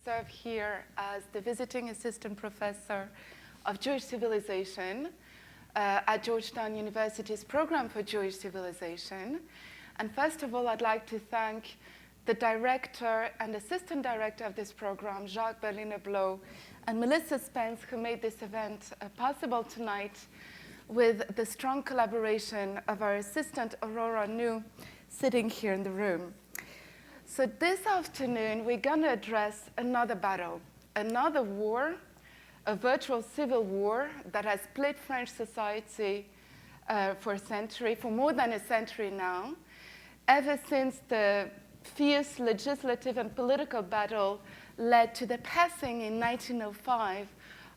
serve here as the visiting assistant professor of Jewish civilization at Georgetown University's program for Jewish civilization. And first of all, I'd like to thank the director and assistant director of this program, Jacques Berliner-Blow, and Melissa Spence, who made this event possible tonight with the strong collaboration of our assistant, Aurora New, sitting here in the room. So this afternoon, we're going to address another battle, another war, a virtual civil war that has split French society for a century, for more than a century now, ever since the fierce legislative and political battle led to the passing in 1905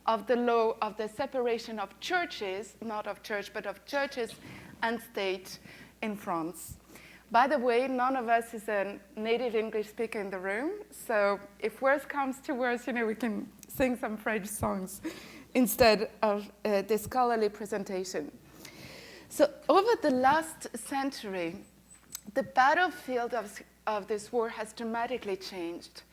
of the law of the separation of churches, not of church, but of churches and state in France. By the way, none of us is a native English speaker in the room, so if worse comes to worse, we can sing some French songs instead of this scholarly presentation. So over the last century, the battlefield of this war has dramatically changed.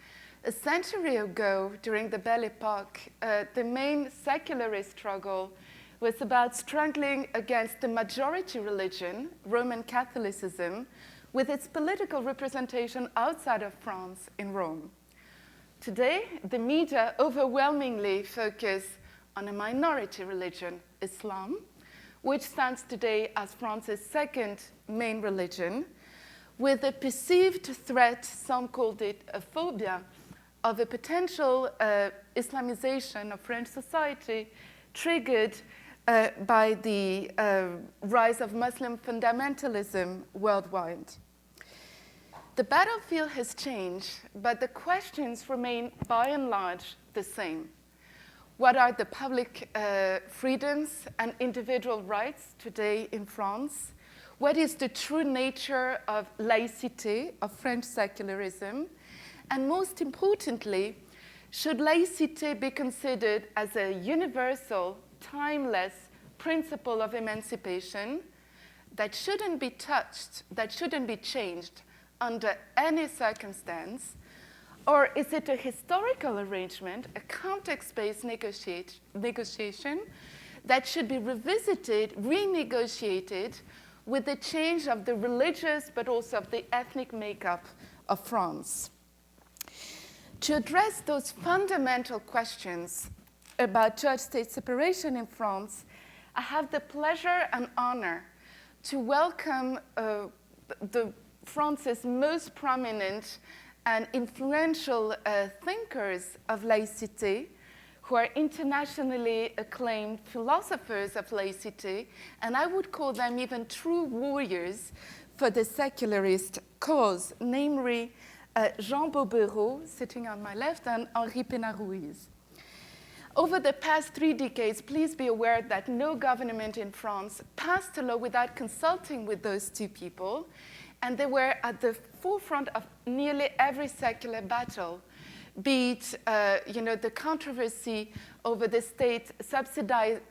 A century ago, during the Belle Époque, the main secularist struggle was about struggling against the majority religion, Roman Catholicism, with its political representation outside of France in Rome. Today, the media overwhelmingly focus on a minority religion, Islam, which stands today as France's second main religion, with a perceived threat, some called it a phobia, of a potential Islamization of French society triggered by the rise of Muslim fundamentalism worldwide. The battlefield has changed, but the questions remain by and large the same. What are the public freedoms and individual rights today in France? What is the true nature of laïcité, of French secularism? And most importantly, should laïcité be considered as a universal, timeless principle of emancipation that shouldn't be touched, that shouldn't be changed under any circumstance? Or is it a historical arrangement, a context-based negotiation that should be revisited, renegotiated with the change of the religious but also of the ethnic makeup of France? To address those fundamental questions about church-state separation in France, I have the pleasure and honor to welcome France's most prominent and influential thinkers of laïcité, who are internationally acclaimed philosophers of laïcité, and I would call them even true warriors for the secularist cause, namely Jean Bauberot, sitting on my left, and Henri Pena-Ruiz. Over the past 3 decades, please be aware that no government in France passed a law without consulting with those two people, and they were at the forefront of nearly every secular battle, be it the controversy over the state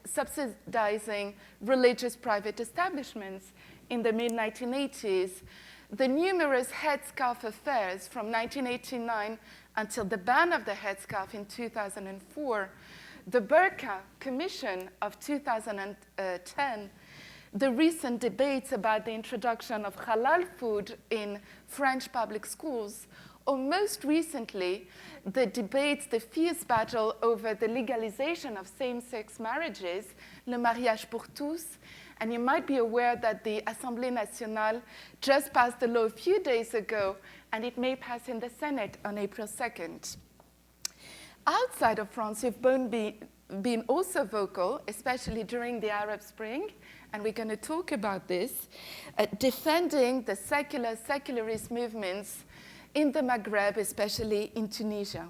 subsidizing religious private establishments in the mid-1980s, the numerous headscarf affairs from 1989 until the ban of the headscarf in 2004, the Burqa Commission of 2010, the recent debates about the introduction of halal food in French public schools, or most recently, the fierce battle over the legalization of same-sex marriages, le mariage pour tous. And you might be aware that the Assemblée Nationale just passed the law a few days ago, and it may pass in the Senate on April 2nd. Outside of France, we've been also vocal, especially during the Arab Spring, and we're going to talk about this, defending the secularist movements in the Maghreb, especially in Tunisia.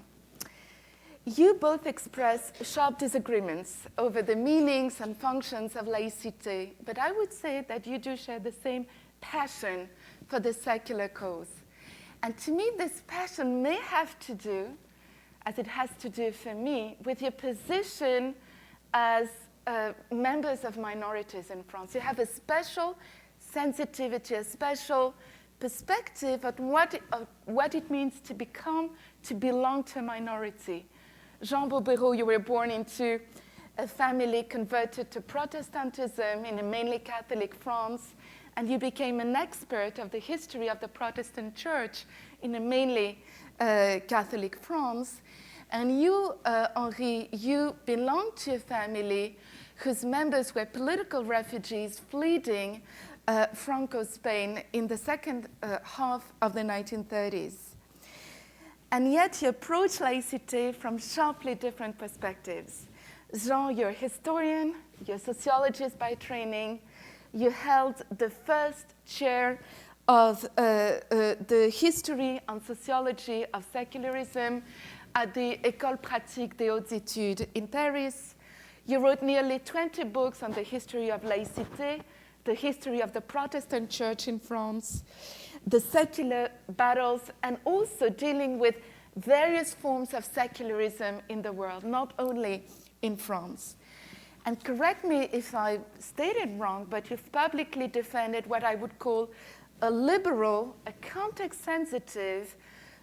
You both express sharp disagreements over the meanings and functions of laïcité, but I would say that you do share the same passion for the secular cause. And to me, this passion may have to do, as it has to do for me, with your position as members of minorities in France. You have a special sensitivity, a special perspective on what it means to belong to a minority. Jean Bauberot, you were born into a family converted to Protestantism in a mainly Catholic France, and you became an expert of the history of the Protestant Church in a mainly Catholic France. And you, Henri, you belong to a family whose members were political refugees fleeing Franco-Spain in the second half of the 1930s. And yet you approach laïcité from sharply different perspectives. Jean, you're a historian, you're a sociologist by training. You held the first chair of the history and sociology of secularism at the École pratique des hautes études in Paris. You wrote nearly 20 books on the history of laïcité, the history of the Protestant Church in France, the secular battles, and also dealing with various forms of secularism in the world, not only in France. And correct me if I stated wrong, but you've publicly defended what I would call a liberal, a context-sensitive,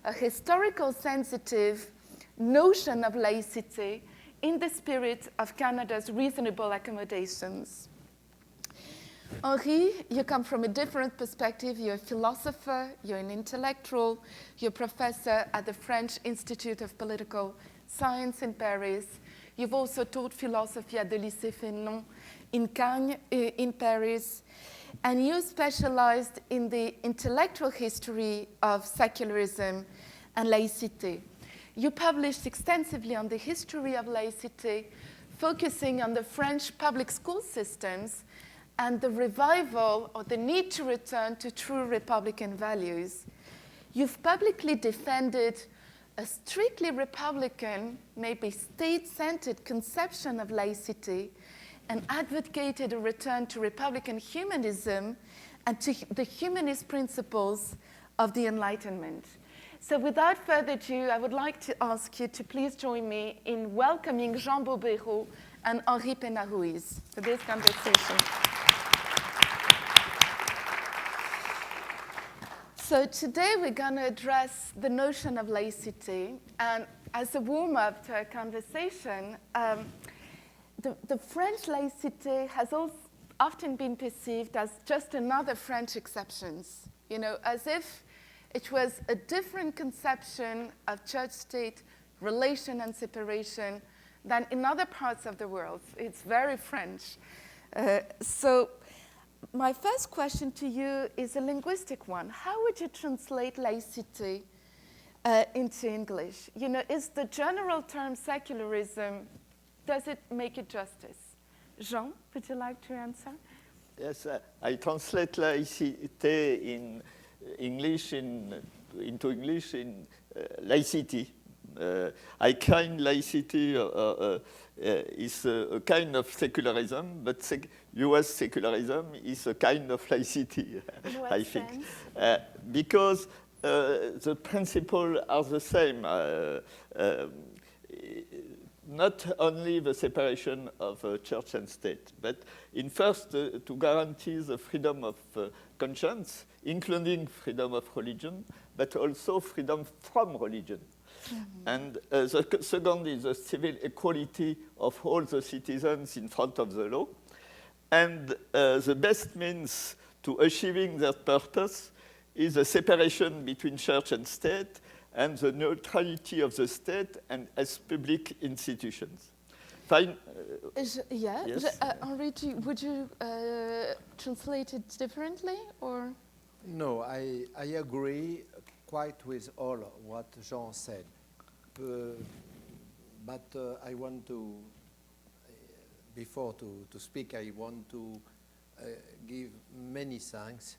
a historical-sensitive notion of laïcité in the spirit of Canada's reasonable accommodations. Henri, you come from a different perspective. You're a philosopher, you're an intellectual, you're a professor at the French Institute of Political Science in Paris. You've also taught philosophy at the Lycée Fénelon in Cagnes, in Paris. And you specialized in the intellectual history of secularism and laïcité. You published extensively on the history of laïcité, focusing on the French public school systems and the revival or the need to return to true Republican values. You've publicly defended a strictly Republican, maybe state-centered conception of laïcité and advocated a return to Republican humanism and to the humanist principles of the Enlightenment. So without further ado, I would like to ask you to please join me in welcoming Jean Bauberot and Henri Pena-Ruiz for this conversation. So today we're going to address the notion of laïcité. And as a warm-up to our conversation, the French laïcité has often been perceived as just another French exception, you know, as if it was a different conception of church-state relation and separation than in other parts of the world. It's very French. So my first question to you is a linguistic one. How would you translate laïcité into English? You know, is the general term secularism, does it make it justice? Jean, would you like to answer? Yes, I translate laïcité in English into English in laicity. I kind laicity is a kind of secularism, but U.S. secularism is a kind of laicity, I think. Because the principles are the same. Not only the separation of church and state, but in first to guarantee the freedom of conscience, including freedom of religion, but also freedom from religion. Mm-hmm. And the second is the civil equality of all the citizens in front of the law. And the best means to achieving that purpose is the separation between church and state and the neutrality of the state and as public institutions. Fine. Yes. Henri, would you translate it differently, or? No, I agree quite with all what Jean said. But I want to, before to speak, I want to give many thanks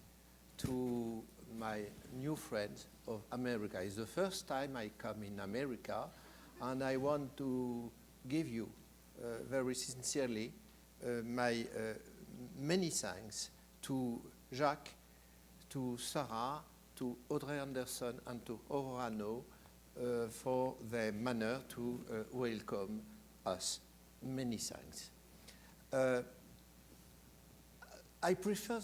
to my new friends of America. It's the first time I come in America, and I want to give you very sincerely my many thanks to Jacques, to Sarah, to Audrey Anderson, and to Orano for their manner to welcome us. Many thanks. I prefer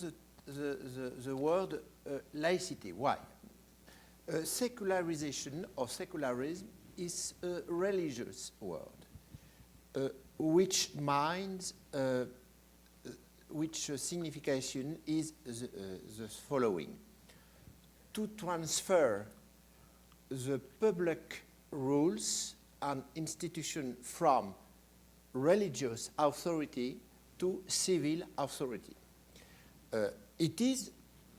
the word laicity. Why? Secularization or secularism is a religious word, which means, which signification is the following: to transfer the public rules and institution from religious authority to civil authority. It is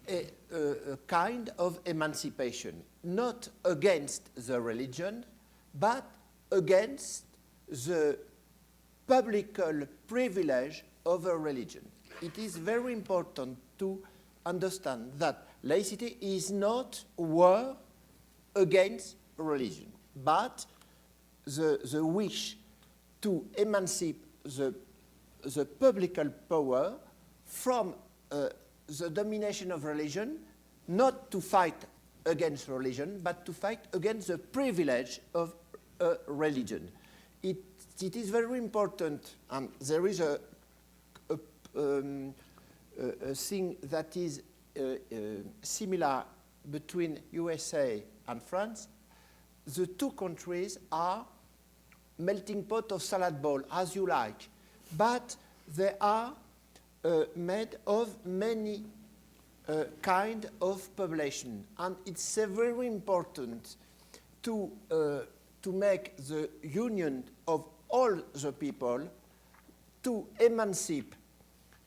a kind of emancipation, not against the religion, but against the publical privilege of a religion. It is very important to understand that laicity is not war against religion, but the wish to emancipate the publical power from the domination of religion, not to fight against religion, but to fight against the privilege of religion. It is very important, and there is a thing that is similar between USA and France. The two countries are melting pot of salad bowl, as you like, but they are made of many kind of population, and it's very important to make the union of all the people, to emancipate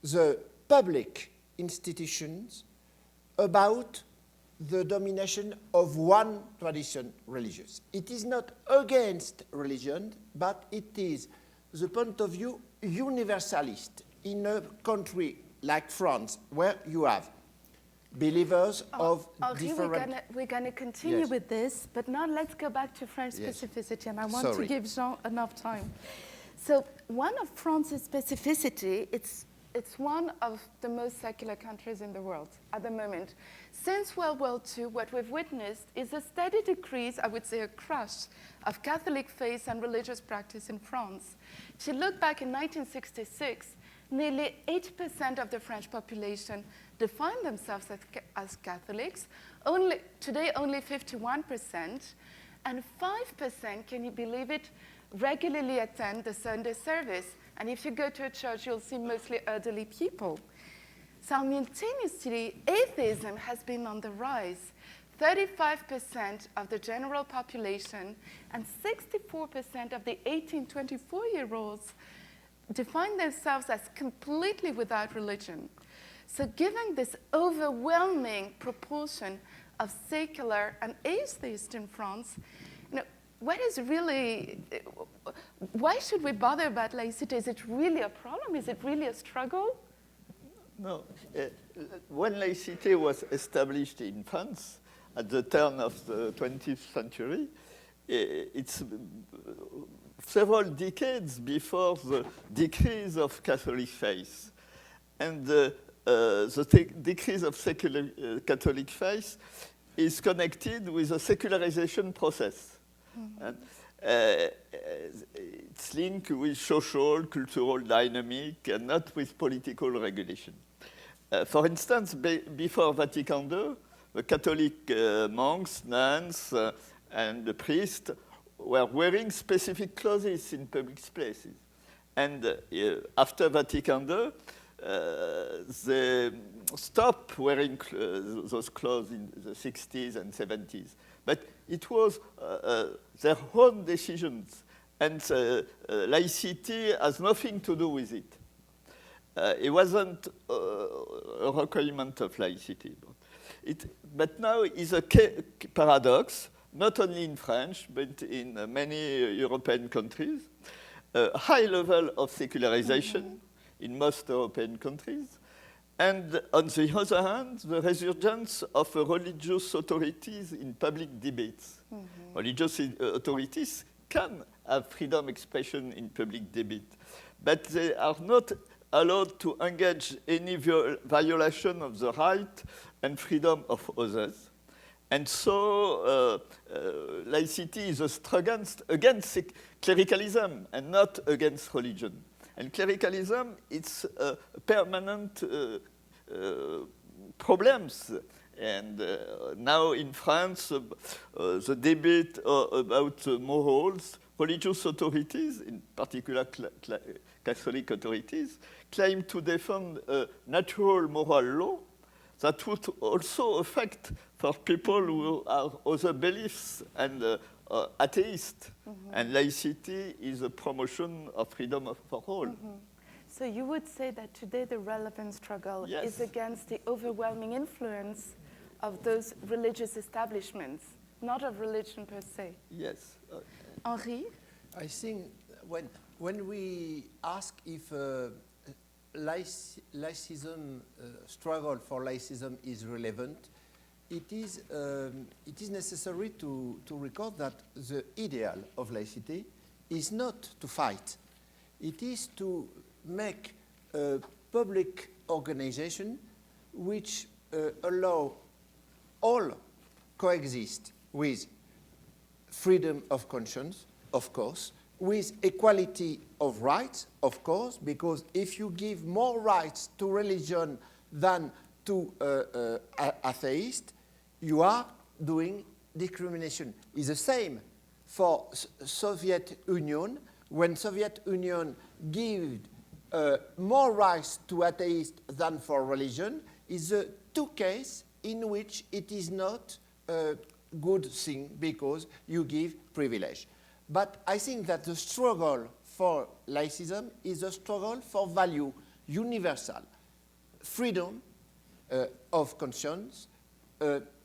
the public institutions about the domination of one tradition religious. It is not against religion, but it is the point of view universalist in a country like France, where you have believers of different... We're going to continue Yes. with this, but now let's go back to French Yes. specificity, and I want to Sorry. give Jean enough time. So one of France's specificity, it's one of the most secular countries in the world at the moment. Since World War II, what we've witnessed is a steady decrease, I would say a crash, of Catholic faith and religious practice in France. If you look back in 1966, nearly 8% of the French population defined themselves as Catholics. Today, only 51%, and 5%, can you believe it, regularly attend the Sunday service. And if you go to a church, you'll see mostly elderly people. Simultaneously, atheism has been on the rise. 35% of the general population and 64% of the 18-24-year-olds define themselves as completely without religion. So given this overwhelming proportion of secular and atheists in France, what is really, why should we bother about laicity? Is it really a problem? Is it really a struggle? No. When laicity was established in France at the turn of the 20th century, it's several decades before the decrease of Catholic faith. And the decrease of secular Catholic faith is connected with a secularization process. Mm-hmm. And it's linked with social, cultural dynamic, and not with political regulation. For instance, before Vatican II, the Catholic monks, nuns, and the priests were wearing specific clothes in public places. And after Vatican II, they stopped wearing those clothes in the 60s and 70s. But it was their own decisions, and laicity has nothing to do with it. It wasn't a requirement of laicity. But now it's a paradox, not only in French, but in many European countries. A high level of secularization in most European countries. And on the other hand, the resurgence of religious authorities in public debates. Mm-hmm. Religious authorities can have freedom of expression in public debate, but they are not allowed to engage any violation of the right and freedom of others. And so laicity is a struggle against clericalism and not against religion. And clericalism, it's a permanent problems. And now in France, the debate about morals, religious authorities, in particular Catholic authorities, claim to defend a natural moral law that would also affect for people who have other beliefs and atheists. And laicity is a promotion of freedom for all. So you would say that today the relevant struggle is against the overwhelming influence of those religious establishments, not of religion per se. Yes. Henri? I think when we ask if Laicism, struggle for Laicism is relevant, it is necessary to record that the ideal of Laicité is not to fight. It is to make a public organization which allow all coexist with freedom of conscience, of course, with equality of rights, of course, because if you give more rights to religion than to atheists, you are doing discrimination. It's the same for Soviet Union. When Soviet Union gave more rights to atheists than for religion, is the two cases in which it is not a good thing because you give privilege. But I think that the struggle for Laicism is a struggle for value, universal, freedom of conscience,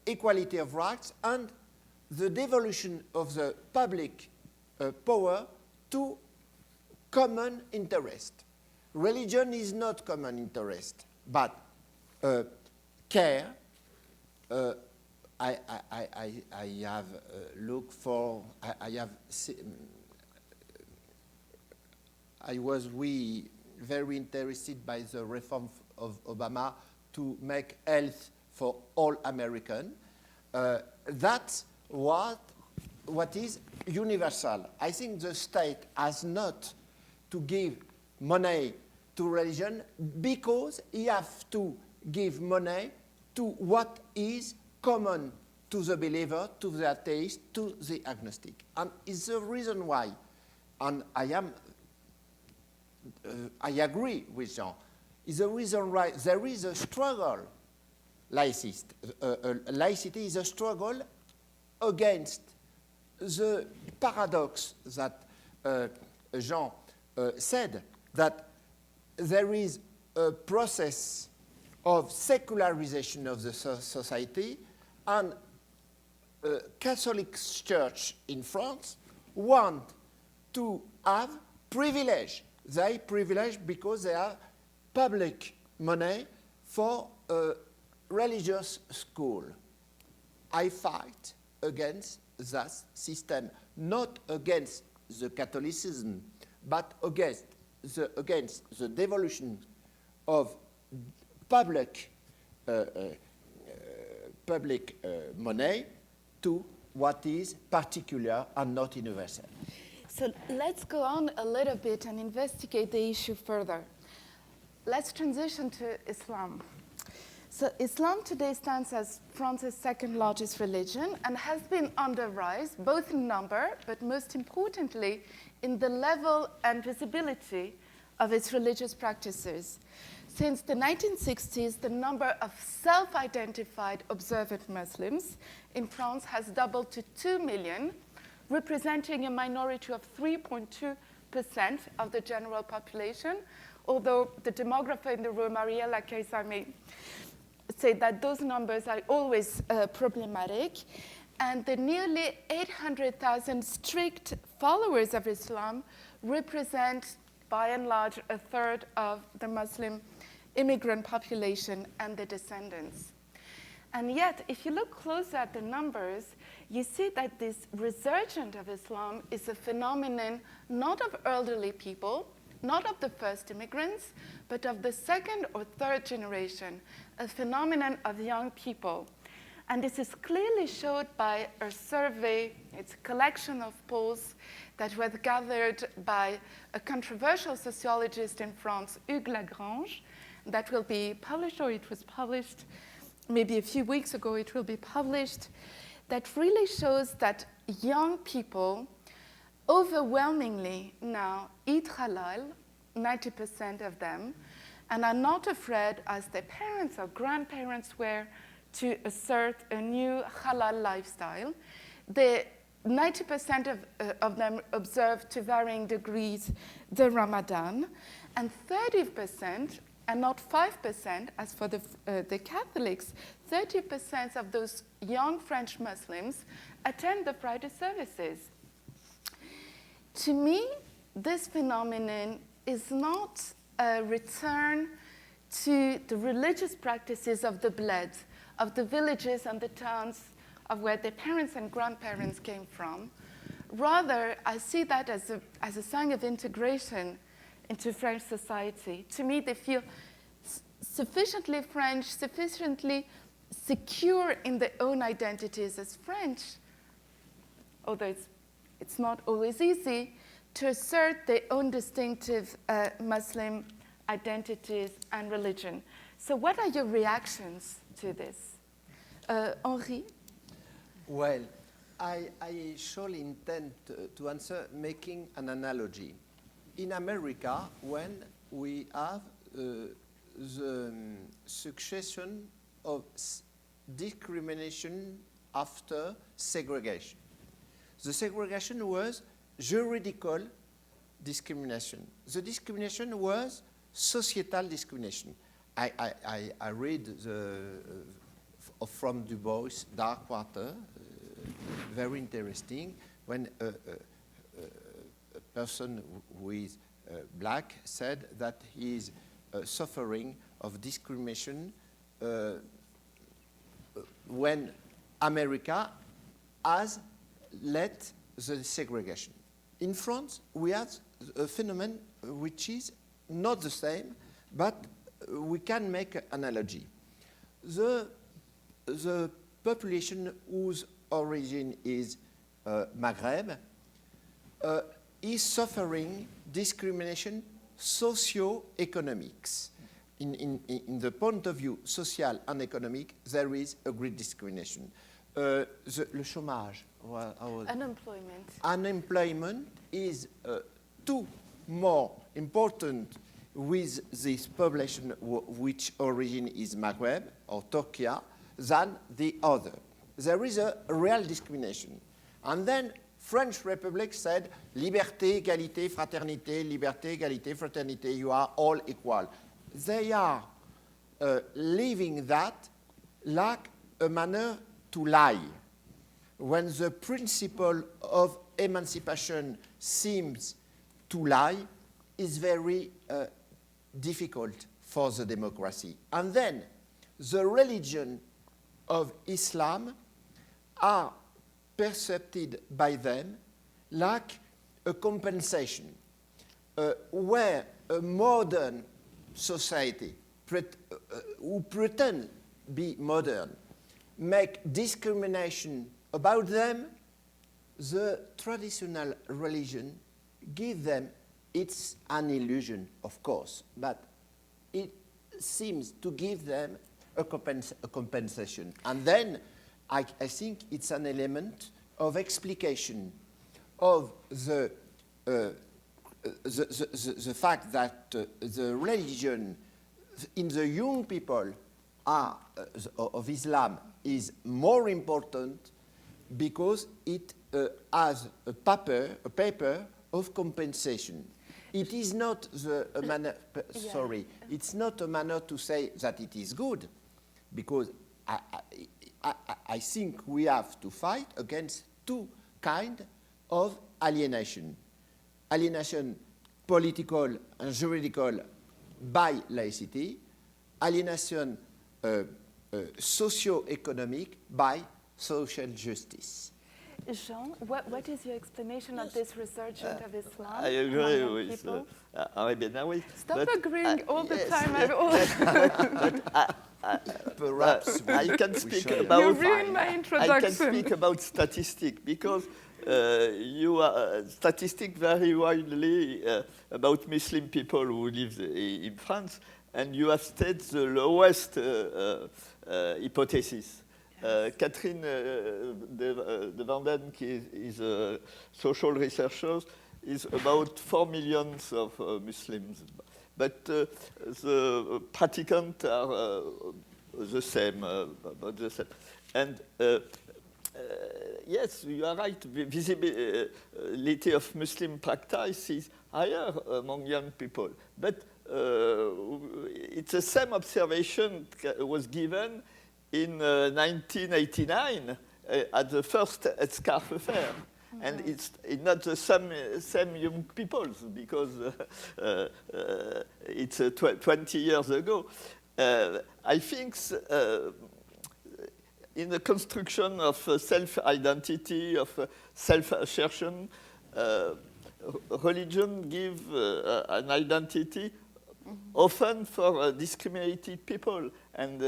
equality of rights, and the devolution of the public power to common interest. Religion is not common interest, but care. I have looked for, I was very interested by the reform of Obama to make health for all Americans. That's what is universal. I think the state has not to give money to religion because he has to give money to what is common to the believer, to the atheist, to the agnostic. And it's the reason why, and I agree with Jean, is the reason why there is a struggle, laicist. Laicity is a struggle against the paradox that Jean said, that there is a process of secularization of the society, and Catholic Church in France want to have privilege. They privilege because they have public money for a religious school. I fight against that system, not against the Catholicism, but against the devolution of public money to what is particular and not universal. So let's go on a little bit and investigate the issue further. Let's transition to Islam. So Islam today stands as France's second largest religion and has been on the rise, both in number, but most importantly, in the level and visibility of its religious practices. Since the 1960s, the number of self-identified observant Muslims in France has doubled to 2 million, representing a minority of 3.2% of the general population, although the demographer in the room, Mariella Case, may say that those numbers are always problematic. And the nearly 800,000 strict followers of Islam represent, by and large, a third of the Muslim immigrant population and the descendants. And yet, if you look closer at the numbers, you see that this resurgence of Islam is a phenomenon not of elderly people, not of the first immigrants, but of the second or third generation, a phenomenon of young people. And this is clearly showed by a survey. It's a collection of polls that was gathered by a controversial sociologist in France, Hugues Lagrange, that will be published, or it was published maybe a few weeks ago it will be published, that really shows that young people overwhelmingly now eat halal, 90% of them, and are not afraid, as their parents or grandparents were, to assert a new halal lifestyle. 90% of them observe to varying degrees the Ramadan, and 30%, and not 5%, as for the Catholics, 30% of those young French Muslims attend the Friday services. To me, this phenomenon is not a return to the religious practices of the bled, of the villages and the towns of where their parents and grandparents came from. Rather, I see that as a sign of integration into French society. To me, they feel sufficiently French, sufficiently secure in their own identities as French, although it's not always easy, to assert their own distinctive Muslim identities and religion. So what are your reactions to this? Henri? Well, I surely intend to answer making an analogy. In America, when we have the succession of discrimination after segregation. The segregation was juridical discrimination. The discrimination was societal discrimination. I read from Du Bois' Dark Water, very interesting, when a person who is black said that he is suffering of discrimination when America has let the segregation. In France, we have a phenomenon which is not the same, but we can make an analogy. The population whose origin is Maghreb is suffering discrimination socio-economics. In the point of view social and economic, there is a great discrimination. Le chômage. Unemployment. Unemployment is too more important with this population which origin is Maghreb or Turkey than the other. There is a real discrimination. And then French Republic said, liberté, égalité, fraternité, liberté, égalité, fraternité, you are all equal. They are living that like a manner to lie. When the principle of emancipation seems to lie, it's very difficult for the democracy. And then the religion of Islam are perceived by them like a compensation, where a modern society who pretend be modern make discrimination about them, the traditional religion give them, it's an illusion, of course, but it seems to give them a compensation. And then I think it's an element of explication of the fact that the religion in the young people of Islam is more important because it has a paper of compensation. It is not a manner, sorry, it's not a manner to say that it is good, because I think we have to fight against two kinds of alienation. Alienation political and juridical by laicity, alienation socio-economic by social justice. Jean, what is your explanation of this resurgence of Islam? I agree with Henri Pena-Ruiz. Stop agreeing all the yes, time. Perhaps I can speak about. You ruined my introduction. I can speak about statistics because you are statistics very widely about Muslim people who live in France, and you have stated the lowest hypothesis. Catherine de Vanden, who is a social researcher, is about 4 million of Muslims. But the practicants are the same, about the same. And yes, you are right, visibility of Muslim practice is higher among young people. But it's the same observation was given in 1989 at the first headscarf affair. Mm-hmm. And it's not the same young people because it's 20 years ago. I think in the construction of self-identity, of self-assertion, religion gives an identity often for discriminated people. And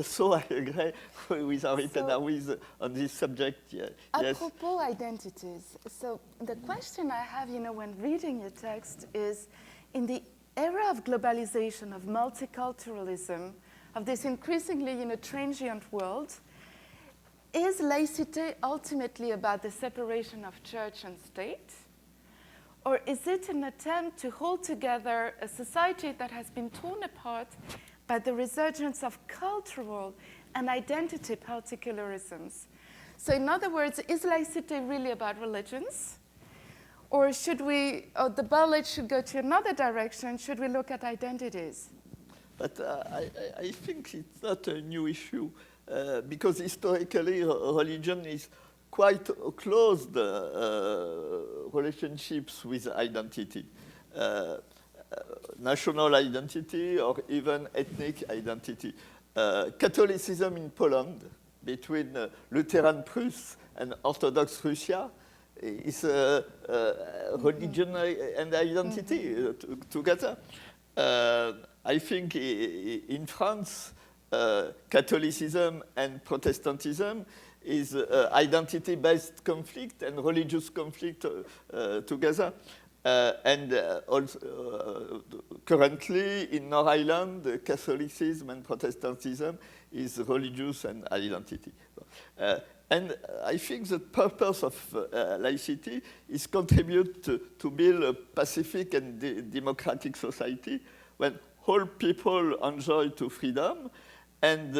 so I agree with Henri Pena-Ruiz on this subject. Yeah. Apropos identities, so the question I have, when reading your text is, in the era of globalization, of multiculturalism, of this increasingly, transient world, is laïcité ultimately about the separation of church and state? Or is it an attempt to hold together a society that has been torn apart by the resurgence of cultural and identity particularisms? So in other words, is laïcité really about religions? Or the bullet should go to another direction? Should we look at identities? But I think it's not a new issue because historically religion is quite closed relationships with identity, national identity or even ethnic identity. Catholicism in Poland between Lutheran Prus and Orthodox Russia is religion and identity together. I think in France, Catholicism and Protestantism is identity-based conflict and religious conflict together. And also, currently in North Ireland, Catholicism and Protestantism is religious and identity. And I think the purpose of laicity is contribute to build a pacific and democratic society when all people enjoy to freedom and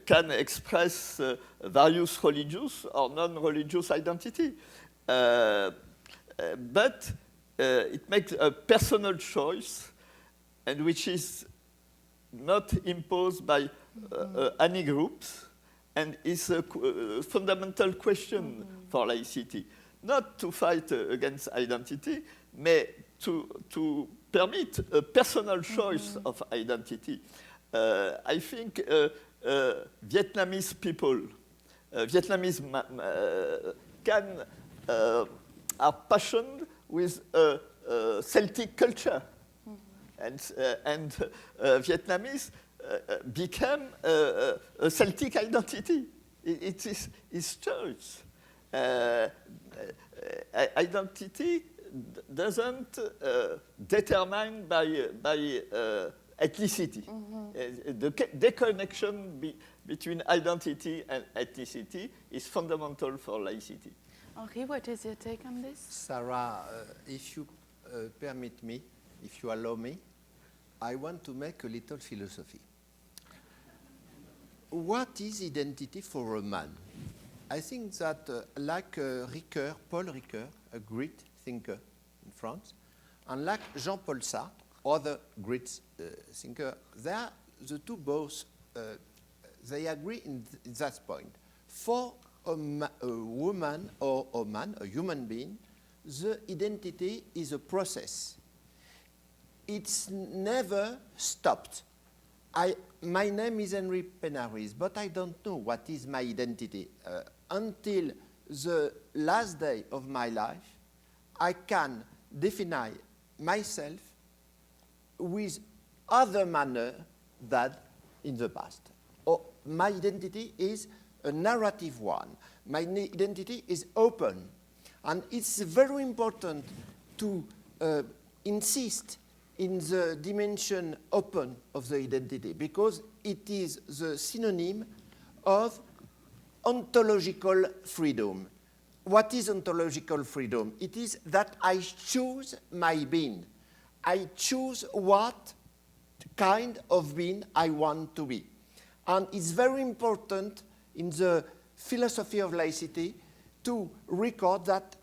can express various religious or non-religious identity. But it makes a personal choice, and which is not imposed by any groups, and is a fundamental question for laicity. Not to fight against identity, but to permit a personal choice of identity. I think Vietnamese people, Vietnamese are passionate with Celtic culture, and Vietnamese became a Celtic identity. It is his choice. Identity doesn't determine by ethnicity. The deconnection between identity and ethnicity is fundamental for laicity. Henri, what is your take on this? Sarah, if you permit me, if you allow me, I want to make a little philosophy. What is identity for a man? I think that like Ricoeur, Paul Ricoeur, a great thinker in France, and like Jean-Paul Sartre, other great thinker, they are the two both, they agree in that point. For a woman or a man, a human being, the identity is a process. It's never stopped. My name is Henri Pena-Ruiz, but I don't know what is my identity. Until the last day of my life, I can define myself with other manner than in the past. My identity is a narrative one. My identity is open. And it's very important to insist in the dimension open of the identity, because it is the synonym of ontological freedom. What is ontological freedom? It is that I choose my being. I choose what kind of being I want to be. And it's very important in the philosophy of laicity to record that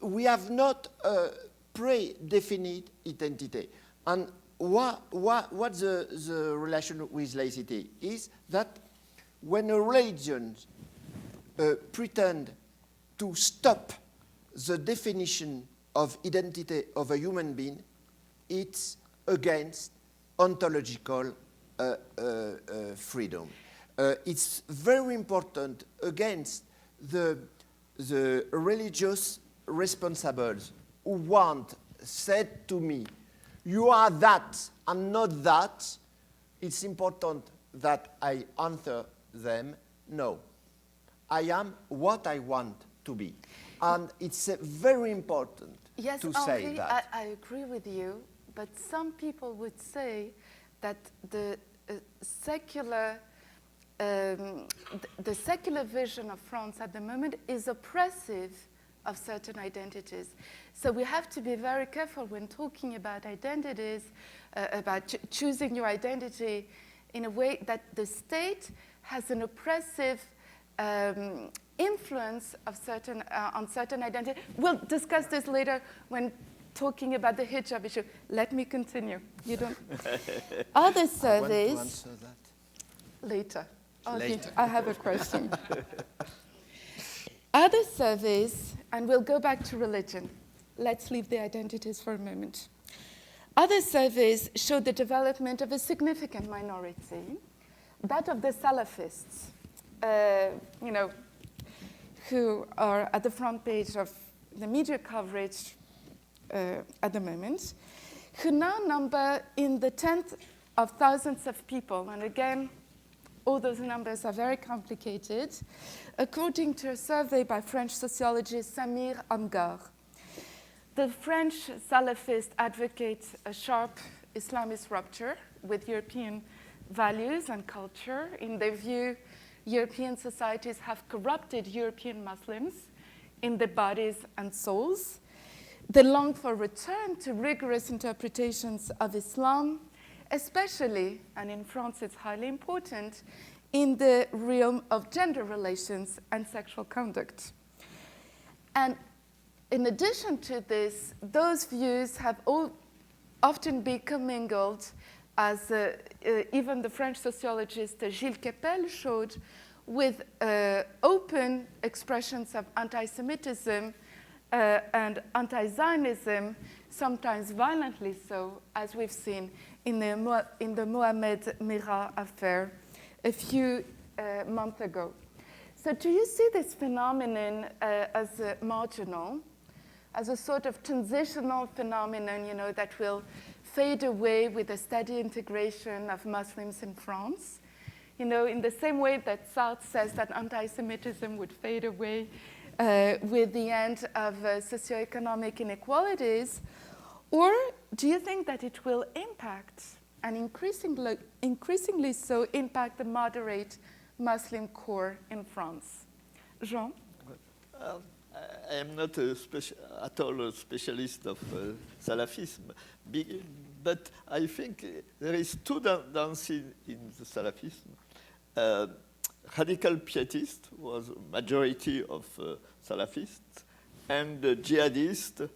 we have not a predefined identity. And what the relation with laicity is that when a religion pretends to stop the definition of identity of a human being, it's against ontological freedom. It's very important against the religious responsibles who want said to me, you are that and not that. It's important that I answer them, no, I am what I want to be. And it's very important to say that. I agree with you, but some people would say that the secular vision of France at the moment is oppressive of certain identities. So we have to be very careful when talking about identities, about choosing your identity in a way that the state has an oppressive influence of on certain identity. We'll discuss this later when talking about the hijab issue. Let me continue. You don't. Other surveys. I want to answer that. Later. Later. I have a question. Other surveys, and we'll go back to religion. Let's leave the identities for a moment. Other surveys show the development of a significant minority, that of the Salafists, who are at the front page of the media coverage at the moment, who now number in the tens of thousands of people. And again, all those numbers are very complicated, according to a survey by French sociologist Samir Amgar. The French Salafists advocate a sharp Islamist rupture with European values and culture. In their view, European societies have corrupted European Muslims in their bodies and souls. They long for return to rigorous interpretations of Islam, especially, and in France it's highly important, in the realm of gender relations and sexual conduct. And in addition to this, those views have often been commingled, as even the French sociologist Gilles Kepel showed, with open expressions of anti-Semitism and anti-Zionism, sometimes violently so, as we've seen in the Mohamed Merah affair a few months ago. So do you see this phenomenon as marginal, as a sort of transitional phenomenon, that will fade away with the steady integration of Muslims in France? In the same way that Sartre says that anti-Semitism would fade away with the end of socioeconomic inequalities? Or do you think that it will impact, and increasingly so impact, the moderate Muslim core in France? Jean? I am not at all a specialist of Salafism, but I think there is two dances in the Salafism. Radical pietist was a majority of Salafists, and jihadist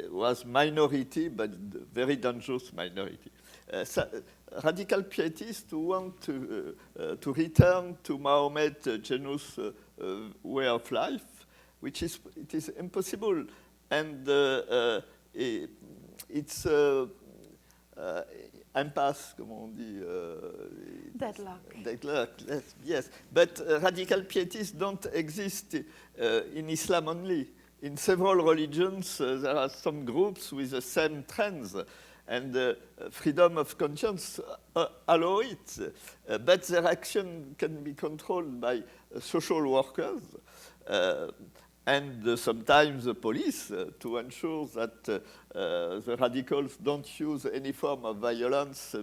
was minority, but very dangerous minority. Radical pietists want to return to Mahomet's generous way of life, which is impossible, and it's impasse, comment on dit? Deadlock. Deadlock, yes. But radical pietists don't exist in Islam only. In several religions, there are some groups with the same trends, and freedom of conscience allow it. But their action can be controlled by social workers, and sometimes the police to ensure that the radicals don't use any form of violence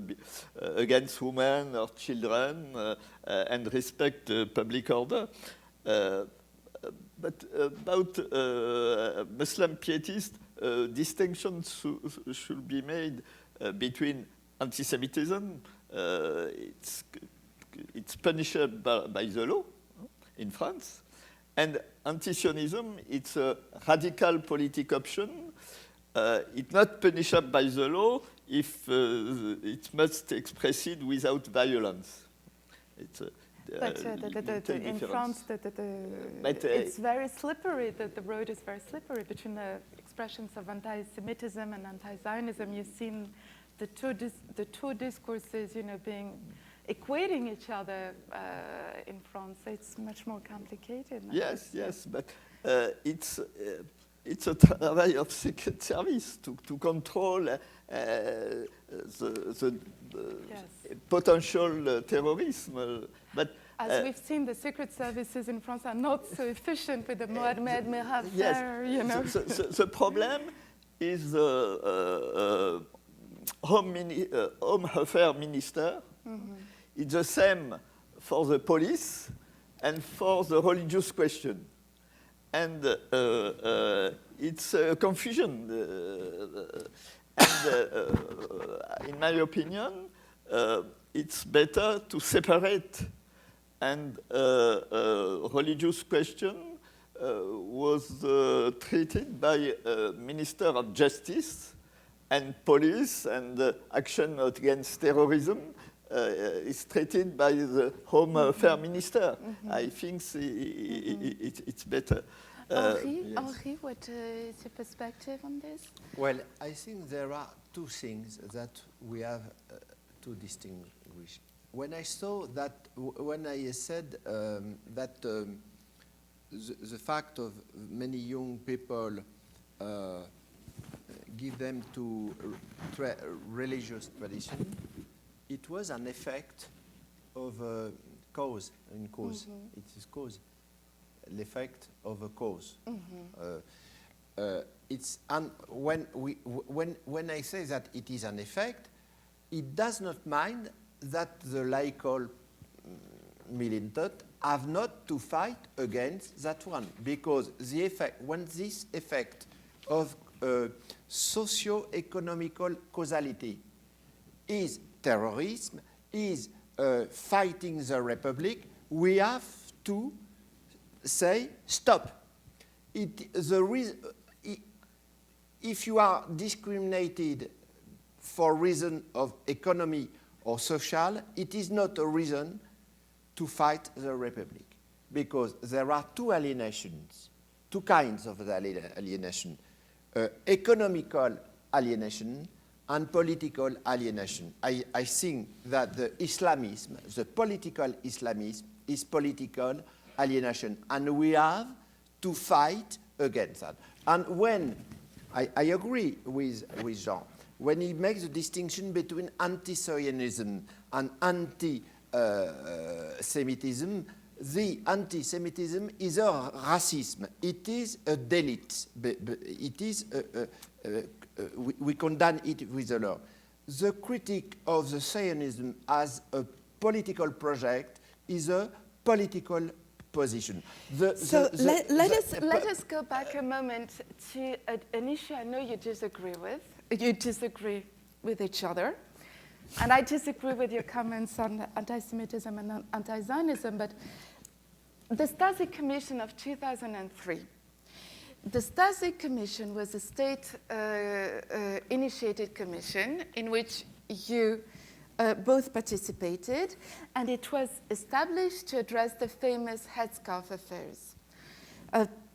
against women or children and respect public order. But about Muslim pietists, distinction should be made between anti-Semitism. It's punished by the law in France, and anti-Sionism, it's a radical political option. It's not punished by the law if it must express it without violence. It's in France, it's very slippery. The road is very slippery between the expressions of anti-Semitism and anti-Zionism. You've seen the two discourses, being equating each other in France. It's much more complicated. Yes, but it's a travail of secret service to control the potential terrorism. But as we've seen, the secret services in France are not so efficient with the Mohamed Merah affair. Yes. The problem is the Home Affairs Minister. Mm-hmm. It's the same for the police and for the religious question. And it's a confusion. In my opinion, it's better to separate. And religious question was treated by Minister of Justice, and police and action against terrorism is treated by the Home Affairs Minister. Mm-hmm. I think it's better. Henri, what is your perspective on this? Well, I think there are two things that we have to distinguish. When I saw that, when I said that the fact of many young people give them to religious tradition, it was an effect of a cause. Mm-hmm. It is cause, l'effect of a cause. Mm-hmm. When I say that it is an effect, it does not mind that the laical militant have not to fight against that one, because the effect, when this effect of socio-economical causality is terrorism, is fighting the republic, we have to say stop. If you are discriminated for reason of economy or social, it is not a reason to fight the republic, because there are two alienations, two kinds of alienation, economical alienation and political alienation. I think that the Islamism, the political Islamism, is political alienation, and we have to fight against that. And when I agree with Jean, when he makes the distinction between anti-Zionism and anti-Semitism, the anti-Semitism is a racism. It is a delete. It is we condemn it with the law. The critique of the Zionism as a political project is a political position. Let us go back a moment to an issue I know you disagree with. You disagree with each other. And I disagree with your comments on anti-Semitism and anti-Zionism, but the Stasi Commission of 2003. The Stasi Commission was a state-initiated commission in which you both participated, and it was established to address the famous headscarf affairs.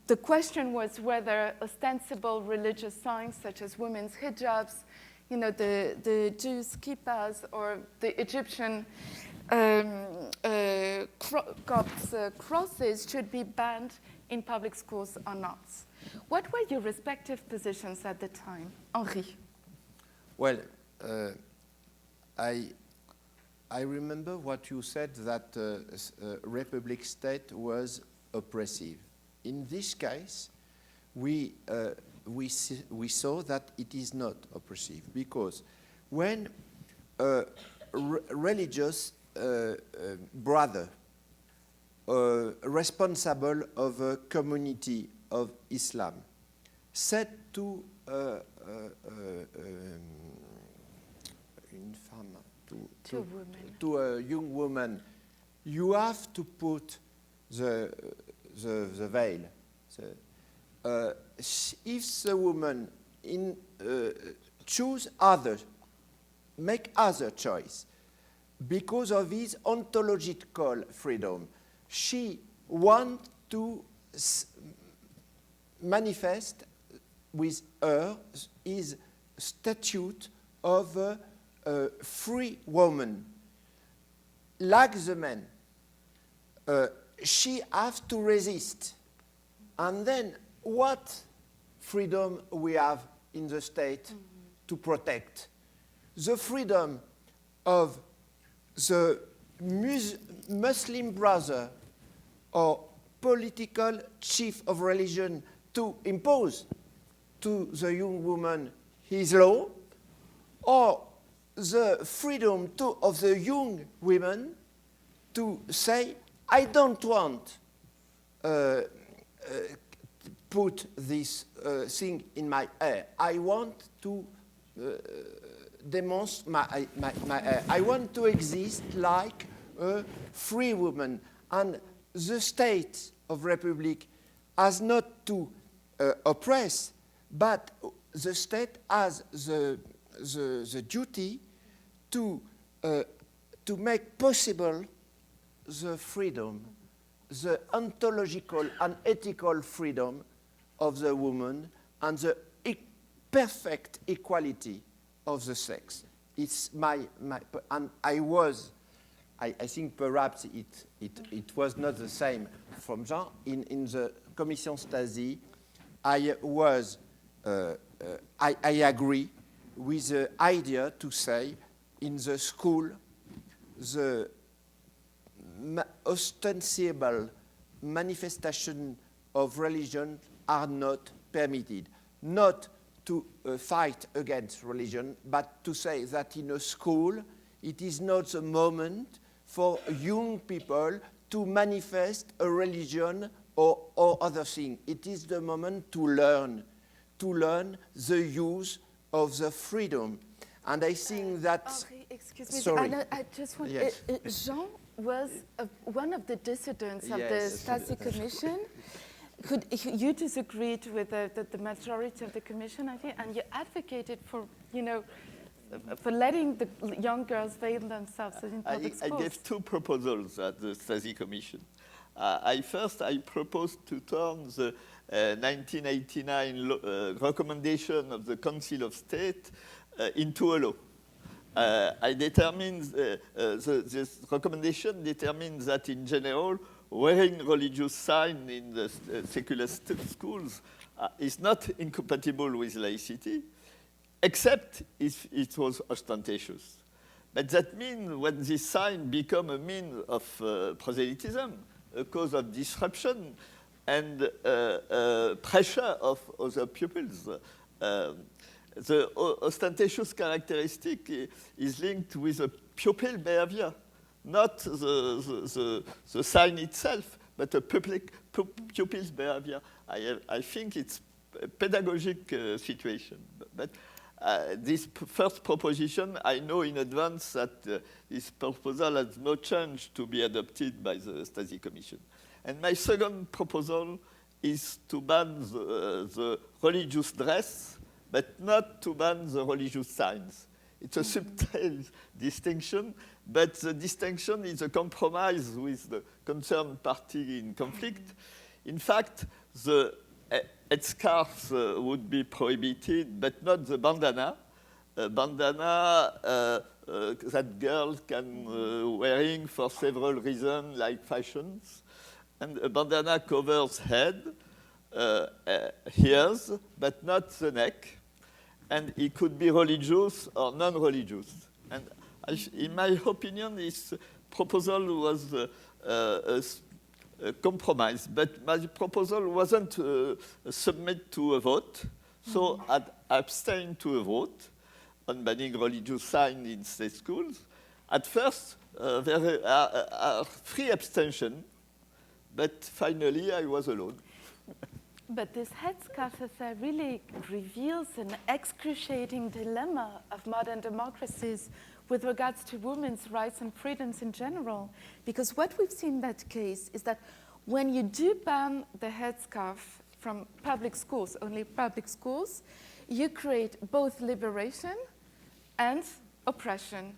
The question was whether ostensible religious signs such as women's hijabs, the Jews' kippas, or the Egyptian Copts crosses should be banned in public schools or not. What were your respective positions at the time, Henri? Well, I remember what you said, that Republic state was oppressive. in this case, we saw that it is not oppressive, because when a religious brother responsible of a community of Islam said to to a young woman, you have to put the veil. If the woman choose others, make other choice, because of his ontological freedom, she wants to manifest with her his statute of a free woman. Like the man, she has to resist. And then what freedom we have in the state to protect? The freedom of the Muslim brother or political chief of religion to impose to the young woman his law, or the freedom of the young women to say, I don't want put this thing in my hair. I want to demonstrate my hair. I want to exist like a free woman. And the state of republic has not to oppress, but the state has the duty to make possible the freedom, the ontological and ethical freedom of the woman and the perfect equality of the sex. It's and I think perhaps it was not the same from Jean. In the Commission Stasi, I agree with the idea to say in the school the ostensible manifestation of religion are not permitted. Not to fight against religion, but to say that in a school it is not the moment for young people to manifest a religion or other thing. It is the moment to learn the use of the freedom. And I think that... Henri, excuse me, sorry. I just want... Yes. Jean was one of the dissidents of the Stasi Commission. Could you disagreed with the majority of the commission, I think, and you advocated for, for letting the young girls veil themselves in public schools? I gave two proposals at the Stasi Commission. I proposed to turn the 1989 recommendation of the Council of State into a law. I determined, this recommendation determines that in general, wearing religious sign in the secular schools is not incompatible with laicity, except if it was ostentatious. But that means when this sign become a means of proselytism, a cause of disruption and pressure of other pupils, the ostentatious characteristic is linked with a pupil behavior, not the sign itself, but a pupil's behavior. I think it's a pedagogic situation. But this first proposition, I know in advance that this proposal has no chance to be adopted by the Stasi Commission. And my second proposal is to ban the religious dress, but not to ban the religious signs. It's a subtle distinction, but the distinction is a compromise with the concerned party in conflict. In fact, the headscarves would be prohibited, but not the bandana. A bandana that girls can wearing for several reasons, like fashions. And a bandana covers head, ears, but not the neck. And it could be religious or non-religious. And in my opinion, this proposal was a compromise. But my proposal wasn't submit to a vote, so I abstained to a vote on banning religious signs in state schools. At first, there are 3 abstentions, but finally I was alone. But this headscarf affair really reveals an excruciating dilemma of modern democracies with regards to women's rights and freedoms in general. Because what we've seen in that case is that when you do ban the headscarf from public schools, only public schools, you create both liberation and oppression.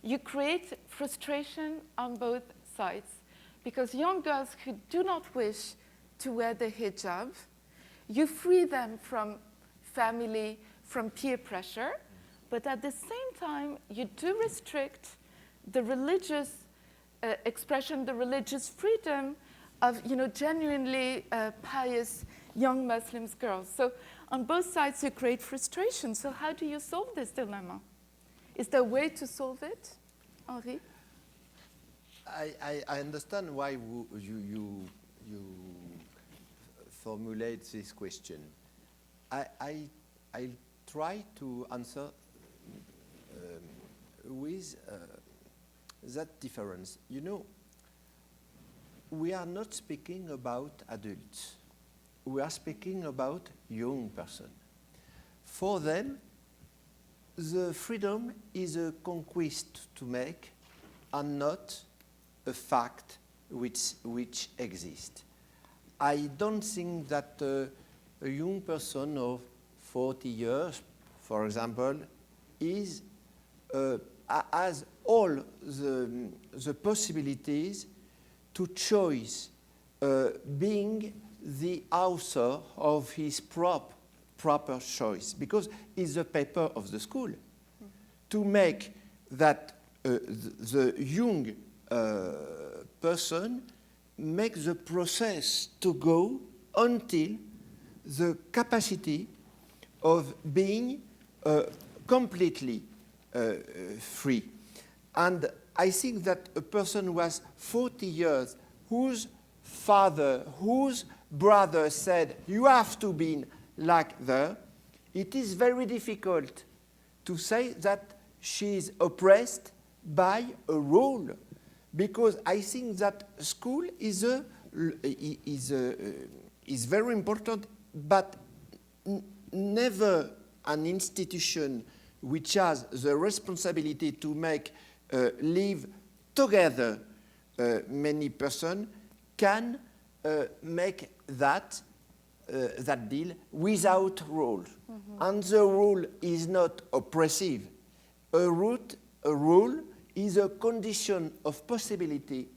You create frustration on both sides. Because young girls who do not wish to wear the hijab, you free them from family, from peer pressure, but at the same time, you do restrict the religious expression, the religious freedom of genuinely pious young Muslim girls. So on both sides, you create frustration. So how do you solve this dilemma? Is there a way to solve it, Henri? I understand why you formulate this question. I'll try to answer with that difference. We are not speaking about adults. We are speaking about young person. For them, the freedom is a conquest to make and not a fact which exists. I don't think that a young person of 40 years, for example, has all the possibilities to choose being the author of his proper choice, because it's the paper of the school to make that the young person make the process to go until the capacity of being completely free. And I think that a person who has 40 years, whose father, whose brother said, you have to be like that, it is very difficult to say that she is oppressed by a rule. Because I think that school is very important, but never an institution which has the responsibility to make live together many persons can make that deal without rule. Mm-hmm. And the rule is not oppressive. A rule is a condition of possibility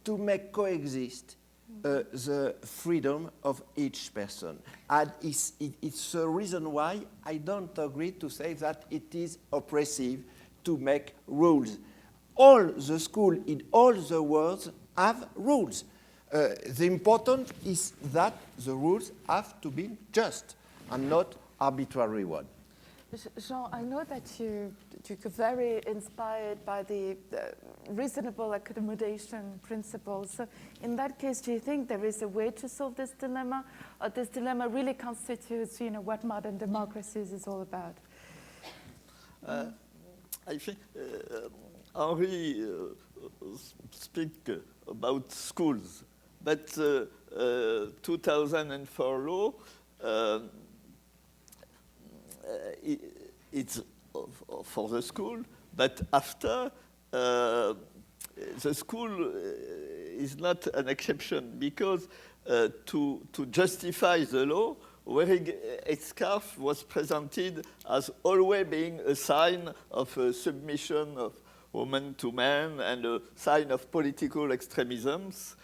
to make coexist the freedom of each person. And it's a reason why I don't agree to say that it is oppressive to make rules. All the schools in all the world have rules. The important is that the rules have to be just and not arbitrary one. Jean, I know that you're very inspired by the reasonable accommodation principle. So in that case, do you think there is a way to solve this dilemma? Or this dilemma really constitutes, what modern democracies is all about? I think Henri speak about schools, but 2004 law it's for the school, but after the school is not an exception, because to justify the law, wearing a scarf was presented as always being a sign of submission of women to men and a sign of political extremisms.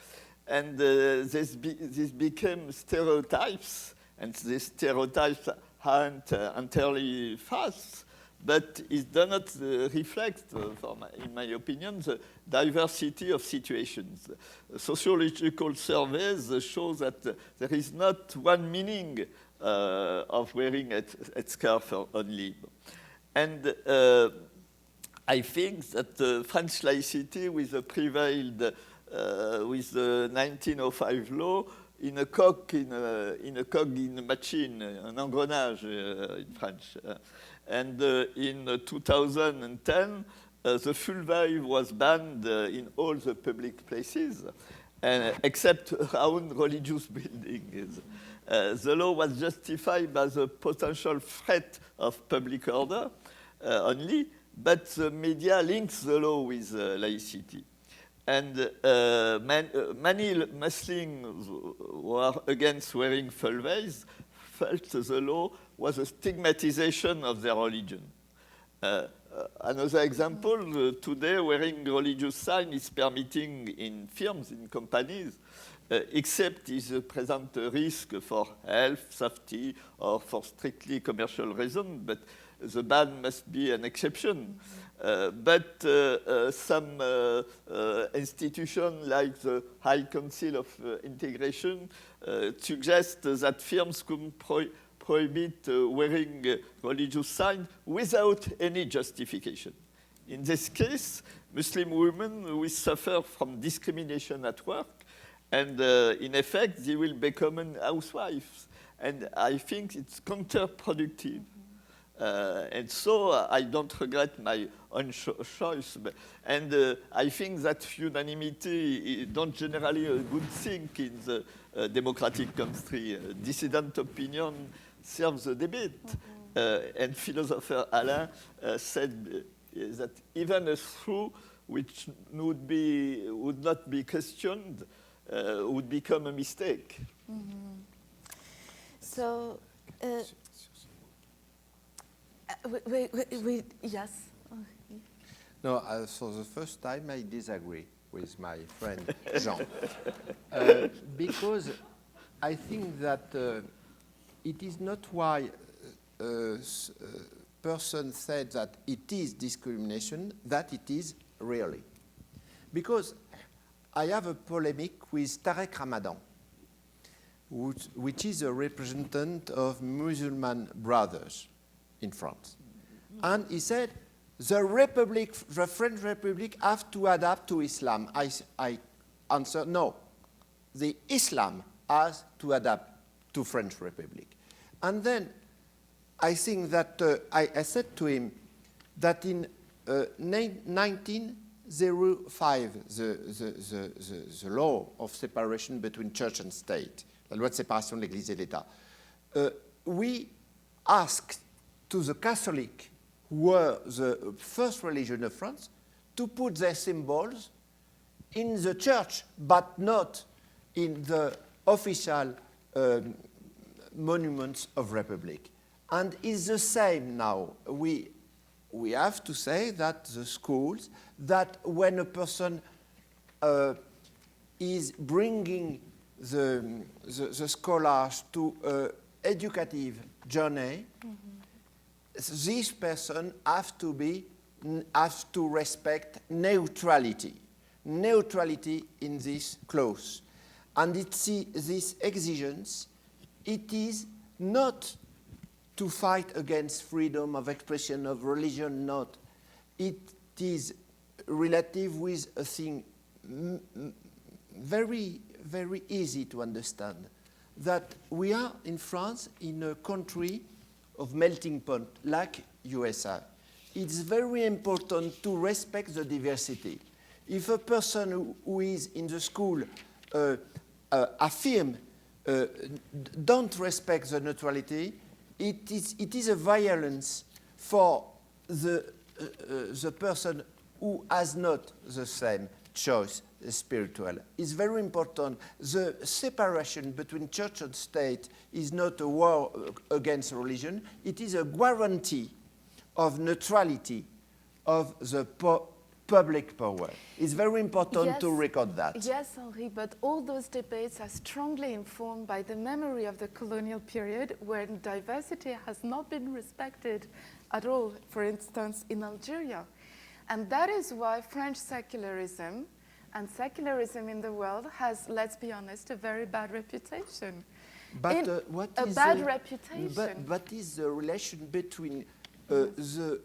And this became stereotypes, and these stereotypes aren't entirely false, but it does not reflect, in my opinion, the diversity of situations. Sociological surveys show that there is not one meaning of wearing a scarf only. And I think that the French laicity prevailed with the 1905 law in a cog in a machine, an engrenage in French. And in 2010, the full vibe was banned in all the public places, except around religious buildings. The law was justified by the potential threat of public order only, but the media links the law with laicity. And many Muslims who are against wearing full veils felt the law was a stigmatization of their religion. Another example, today wearing religious sign is permitting in firms, in companies, except it presents a risk for health, safety, or for strictly commercial reasons, but the ban must be an exception. But some institutions like the High Council of Integration suggest that firms could prohibit wearing religious signs without any justification. In this case, Muslim women will suffer from discrimination at work, and in effect, they will become housewives. And I think it's counterproductive. And so I don't regret my own choice. And I think that unanimity is not generally a good thing in the democratic country. Dissident opinion serves the debate. And philosopher Alain said that even a truth which would not be questioned would become a mistake. So, yes. No, for the first time I disagree with my friend Jean. Because I think that it is not why a person said that it is discrimination, that it is really. Because I have a polemic with Tarek Ramadan, which is a representative of Muslim brothers in France. And he said, the French Republic have to adapt to Islam. I answer, no. The Islam has to adapt to French Republic. And then I think that I said to him that in 1905, the law of separation between church and state, la loi de séparation de l'Église et de l'État, we asked to the Catholic, who were the first religion of France, to put their symbols in the church, but not in the official monuments of Republic. And it's the same now. We have to say that the schools, that when a person is bringing the scholars to an educative journey, this person has to respect neutrality in this clause. And this exigence, it is not to fight against freedom of expression of religion, not. It is relative with a thing very, very easy to understand, that we are in France in a country of melting pot, like USA. It's very important to respect the diversity. If a person who is in the school don't respect the neutrality, it is a violence for the person who has not the same choice spiritual. It's very important. The separation between church and state is not a war against religion. It is a guarantee of neutrality of the public power. It's very important to record that. Yes, Henri, but all those debates are strongly informed by the memory of the colonial period when diversity has not been respected at all, for instance, in Algeria. And that is why French secularism and secularism in the world has, let's be honest, a very bad reputation. But what is bad reputation? But what is the relation between the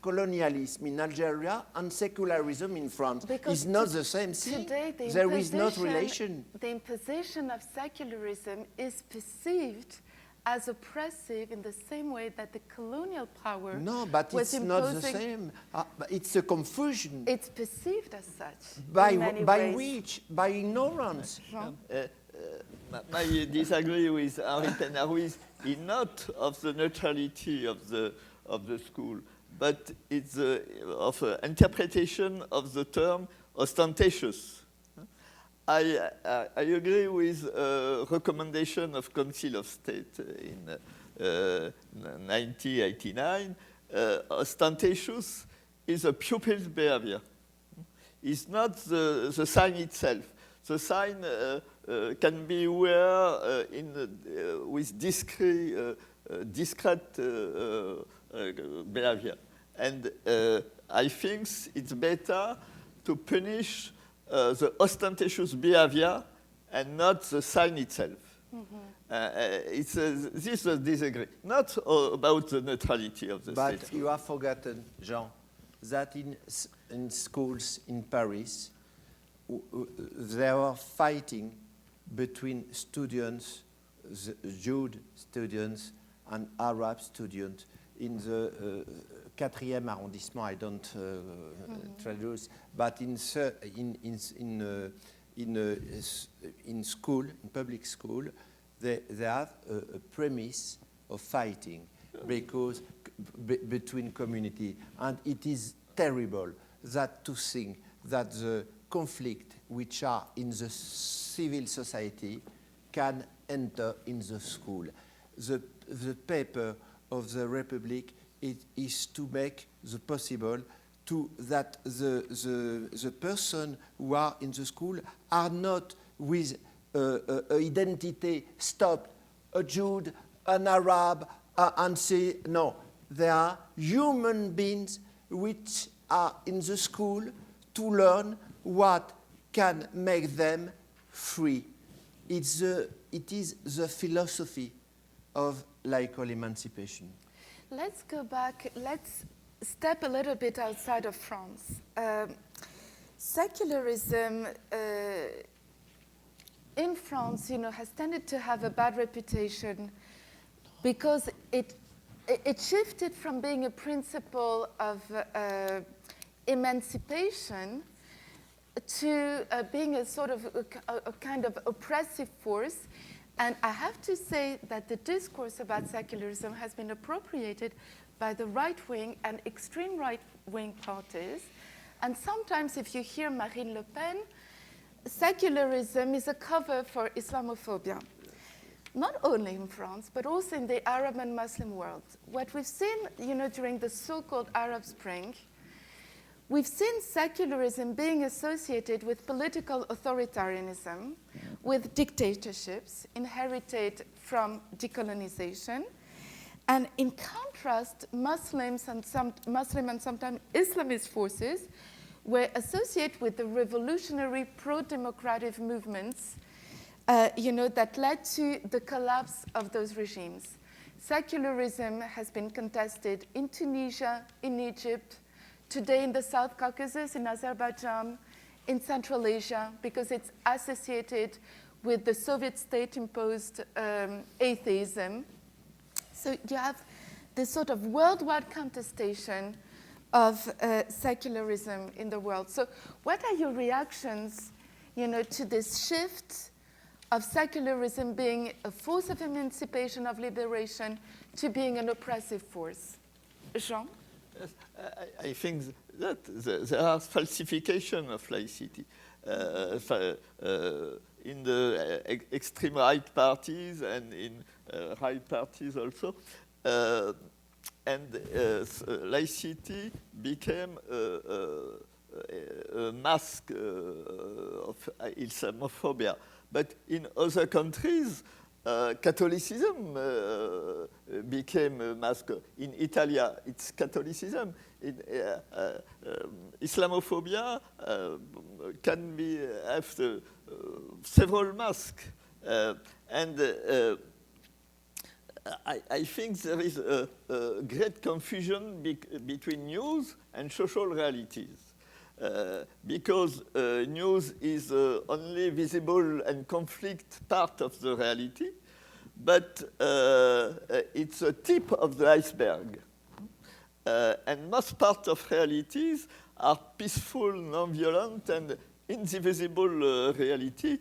colonialism in Algeria and secularism in France is not the same thing. Today, there is not relation. The imposition of secularism is perceived as oppressive in the same way that the colonial power No, but was it's not the same. It's a confusion. It's perceived as such. By ways. which? By ignorance. I disagree with Henri Pena-Ruiz in not of the neutrality of the school, but it's of interpretation of the term ostentatious. I agree with recommendation of Council of State in 1989. Ostentatious is a pupil's behavior. It's not the sign itself. The sign can be wear with discrete behavior. And I think it's better to punish the ostentatious behavior and not the sign itself. This is disagree. Not about the neutrality of the state. But you have forgotten, Jean, that in schools in Paris, there were fighting between students, Jude students and Arab students in the 4e arrondissement. I don't traduce, but in school, in public school, they have a premise of fighting because between community, and it is terrible that to think that the conflict which are in the civil society can enter in the school. The paper of the Republic is to make the possible to that the person who are in the school are not with identity stopped, a Jude, an Arab, and say no. They are human beings which are in the school to learn what can make them free. It is the philosophy of laical emancipation. Let's go back. Let's step a little bit outside of France. Secularism in France, has tended to have a bad reputation because it shifted from being a principle of emancipation to being a sort of a kind of oppressive force. And I have to say that the discourse about secularism has been appropriated by the right-wing and extreme right-wing parties. And sometimes if you hear Marine Le Pen, secularism is a cover for Islamophobia. Not only in France, but also in the Arab and Muslim world. What we've seen, during the so-called Arab Spring, we've seen secularism being associated with political authoritarianism, with dictatorships inherited from decolonization. And in contrast, Muslims and sometimes Islamist forces were associated with the revolutionary pro-democratic movements that led to the collapse of those regimes. Secularism has been contested in Tunisia, in Egypt, today in the South Caucasus, in Azerbaijan, in Central Asia, because it's associated with the Soviet state-imposed atheism. So you have this sort of worldwide contestation of secularism in the world. So what are your reactions, to this shift of secularism being a force of emancipation, of liberation, to being an oppressive force? Jean? Yes, I think that there are falsification of laicity in the extreme right parties and in right parties also. And laicity became a mask of Islamophobia. But in other countries, Catholicism became a mask. In Italy, it's Catholicism. Islamophobia can have several masks. And I think there is a great confusion between news and social realities. Because news is only visible and conflict part of the reality, but it's a tip of the iceberg. And most parts of realities are peaceful, non-violent, and indivisible reality.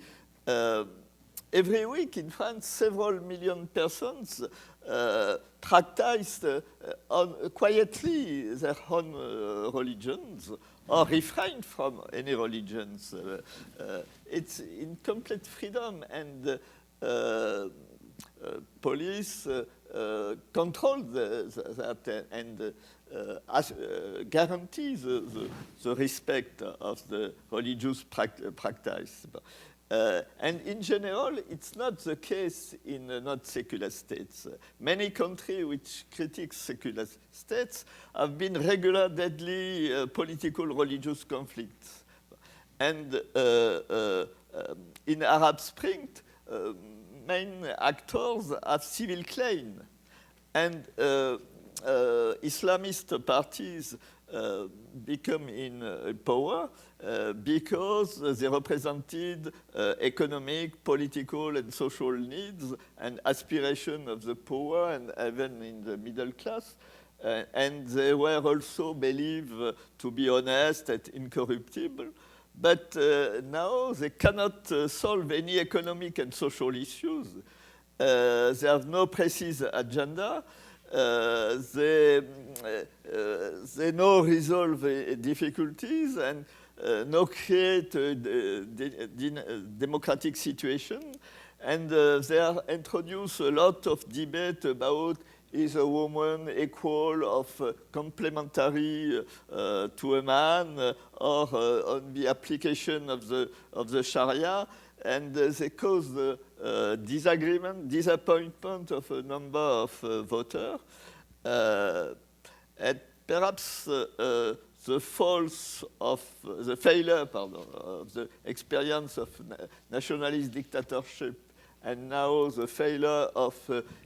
Every week in France, several million persons practice quietly their own religions or refrain from any religions. It's in complete freedom, and police control that and guarantee the respect of the religious practice. And in general, it's not the case in not secular states. Many countries which critique secular states have been regular, deadly political religious conflicts. And in Arab Spring, main actors have civil claim. And Islamist parties become in power because they represented economic, political, and social needs and aspiration of the poor and even in the middle class. And they were also believed to be honest and incorruptible. But now they cannot solve any economic and social issues. They have no precise agenda. They no resolve difficulties and no create democratic situation. And they introduce a lot of debate about is a woman equal of complementary to a man or on the application of the Sharia, and they cause disagreement, disappointment of a number of voters, and perhaps the failure of the experience of nationalist dictatorship, and now the failure of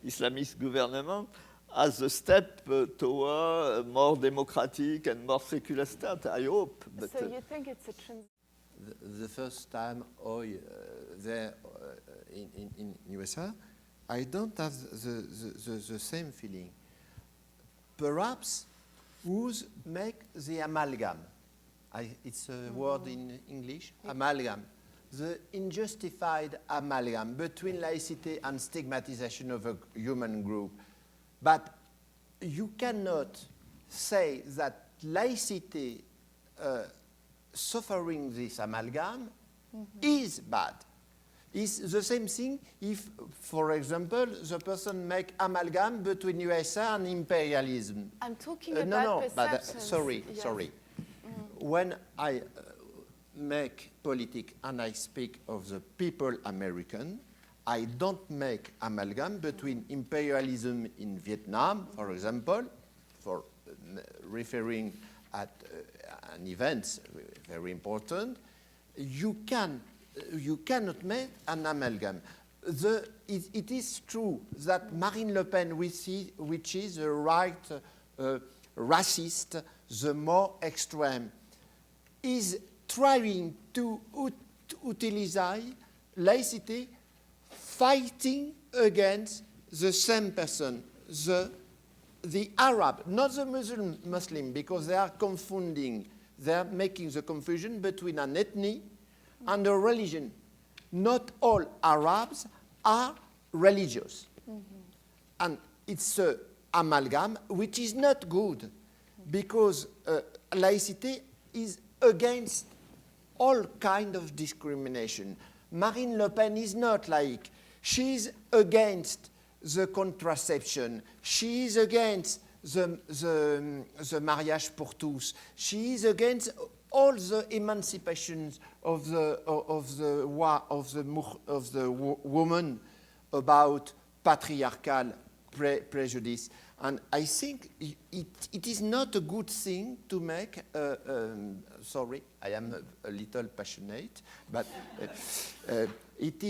Islamist government as a step toward a more democratic and more secular state, I hope. But so you think it's a transition? The first time there in USA, I don't have the same feeling. Perhaps who's make the amalgam? It's a word in English, amalgam. The unjustified amalgam between laicity and stigmatization of a human group. But you cannot say that laicity suffering this amalgam is bad. It's the same thing if, for example, the person make amalgam between USA and imperialism. I'm talking about perceptions. But, sorry. When I make politics and I speak of the people American, I don't make amalgam between imperialism in Vietnam, for example, for referring at an event very important. You cannot make an amalgam. It is true that Marine Le Pen, which is a right racist, the more extreme, is trying to utilize laicity, fighting against the same person, the Arab, not the Muslim, because they are confounding. They are making the confusion between an ethnic and a religion. Not all Arabs are religious. And it's an amalgam which is not good, because laicity is against all kind of discrimination. Marine Le Pen is not like, she's against the contraception, she is against the mariage pour tous, she is against all the emancipations of the woman about patriarchal prejudice. And I think it is not a good thing to make, sorry, I am a little passionate, but it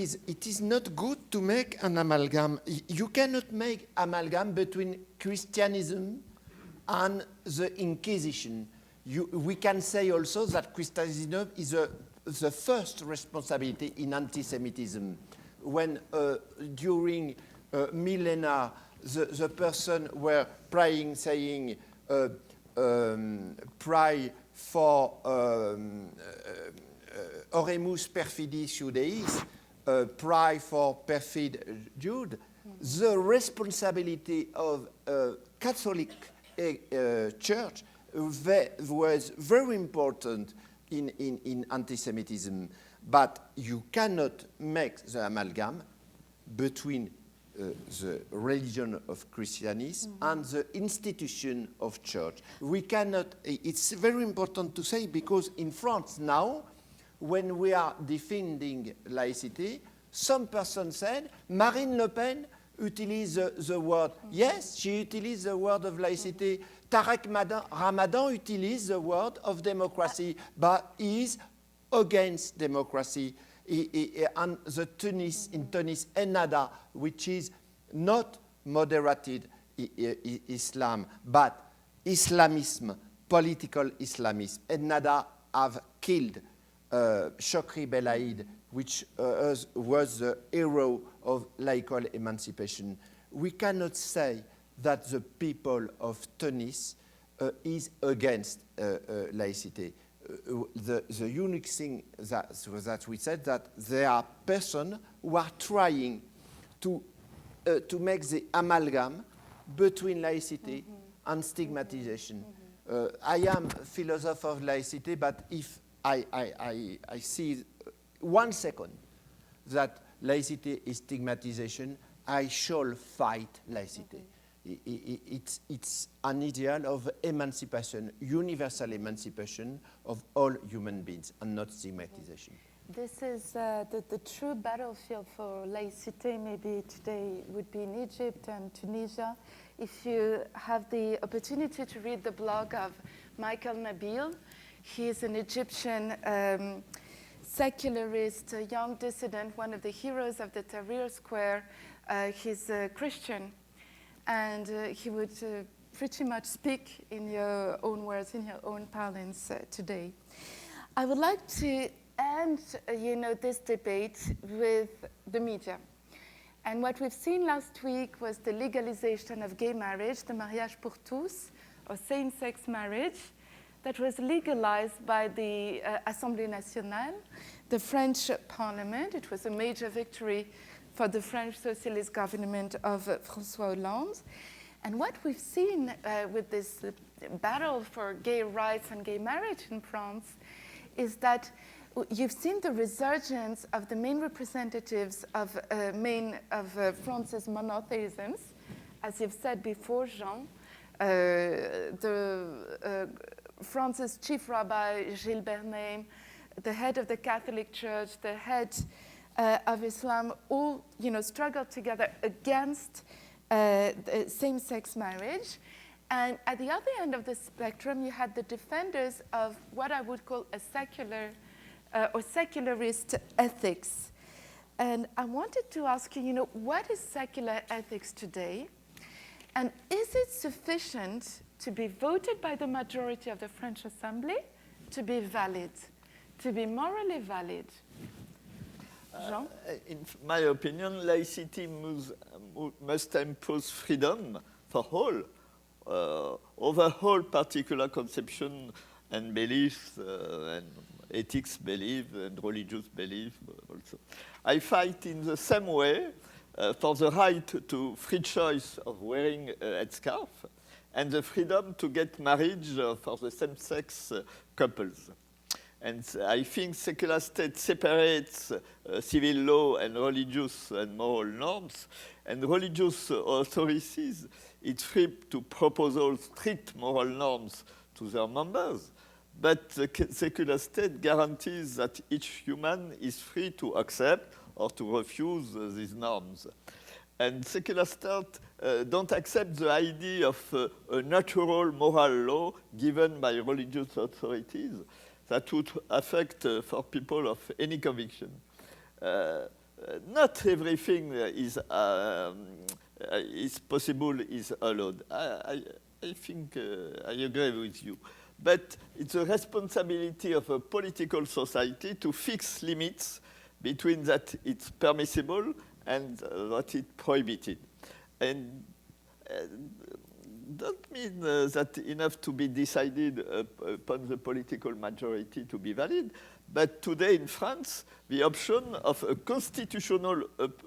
is not good to make an amalgam. You cannot make amalgam between Christianism and the Inquisition. We can say also that Christianism is the first responsibility in anti-Semitism. When during millennia, the person were praying, saying, pray for Oremus perfidis Judaeis, pray for perfid Jude, the responsibility of Catholic Church was very important in anti-Semitism. But you cannot make the amalgam between the religion of Christianism and the institution of church. We cannot, it's very important to say, because in France now, when we are defending laicity, some person said, Marine Le Pen utilise the word, yes, she utilizes the word of laicity. Tarek Ramadan utilizes the word of democracy, but he is against democracy. And the in Tunis, Ennahda, which is not moderated Islam, but Islamism, political Islamism. Ennahda have killed Chokri Belaid, which was the hero of laical emancipation. We cannot say that the people of Tunis is against laicity. The unique thing that we said, that there are persons who are trying to make the amalgam between laicity and stigmatization. I am a philosopher of laicity, but if I see 1 second that laicity is stigmatization, I shall fight laicity. It's an ideal of emancipation, universal emancipation of all human beings, and not stigmatization. This is the true battlefield for laïcité. Maybe today would be in Egypt and Tunisia. If you have the opportunity to read the blog of Michael Nabil, he is an Egyptian secularist, young dissident, one of the heroes of the Tahrir Square. He's a Christian. And he would pretty much speak in your own words, in your own parlance today. I would like to end, this debate with the media. And what we've seen last week was the legalization of gay marriage, the mariage pour tous, or same-sex marriage, that was legalized by the Assemblée nationale, the French parliament. It was a major victory for the French socialist government of François Hollande. And what we've seen with this battle for gay rights and gay marriage in France is that you've seen the resurgence of the main representatives of France's monotheisms. As you've said before, Jean, France's chief rabbi, Gilles Bernheim, the head of the Catholic Church, the head of Islam, all struggled together against same-sex marriage. And at the other end of the spectrum, you had the defenders of what I would call a secular or secularist ethics. And I wanted to ask you, what is secular ethics today? And is it sufficient to be voted by the majority of the French Assembly to be valid, to be morally valid? Jean? In my opinion, laicity must impose freedom for all, over all particular conception and beliefs, and ethics belief, and religious belief also. I fight in the same way for the right to free choice of wearing a headscarf and the freedom to get married for the same-sex couples. And I think secular state separates civil law and religious and moral norms. And religious authorities, it's free to propose all strict moral norms to their members. But the secular state guarantees that each human is free to accept or to refuse these norms. And secular states don't accept the idea of a natural moral law given by religious authorities that would affect for people of any conviction. Not everything is possible, is allowed. I think I agree with you. But it's a responsibility of a political society to fix limits between that it's permissible and what it's prohibited. And don't mean that enough to be decided upon the political majority to be valid. But today in France, the option of a constitutional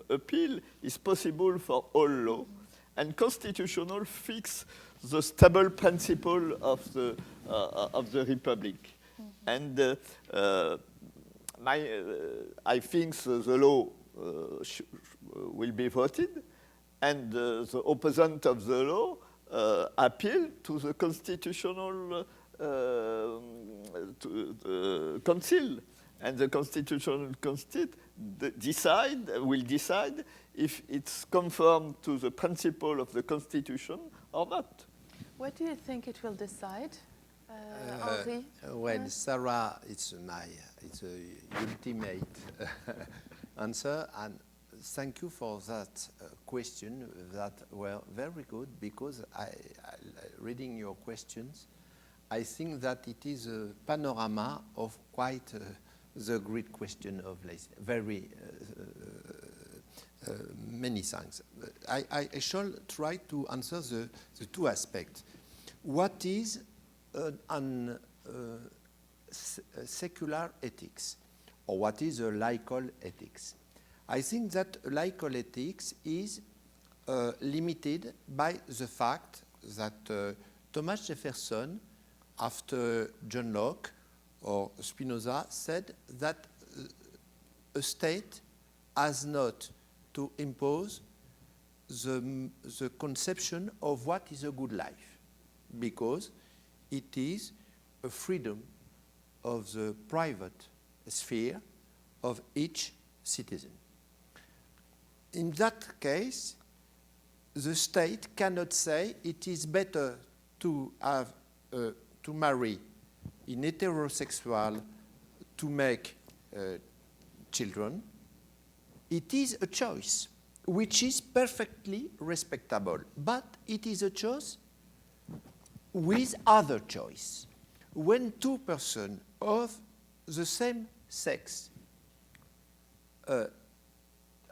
appeal is possible for all law. And constitutional fix the stable principle of the republic. And I think the law will be voted, and the opponent of the law appeal to the constitutional council, and the constitutional council will decide if it's conform to the principle of the constitution or not. What do you think it will decide, Henri? Well, Sarah, it's a ultimate answer, and thank you for that question. That were very good, because reading your questions, I think that it is a panorama of quite the great question of Laicite. Very many things. I shall try to answer the two aspects. What is secular ethics, or what is a laical ethics? I think that laical ethics is limited by the fact that Thomas Jefferson, after John Locke or Spinoza, said that a state has not to impose the conception of what is a good life, because it is a freedom of the private sphere of each citizen. In that case, the state cannot say it is better to have to marry in heterosexual to make children. It is a choice which is perfectly respectable, but it is a choice with other choice. When two persons of the same sex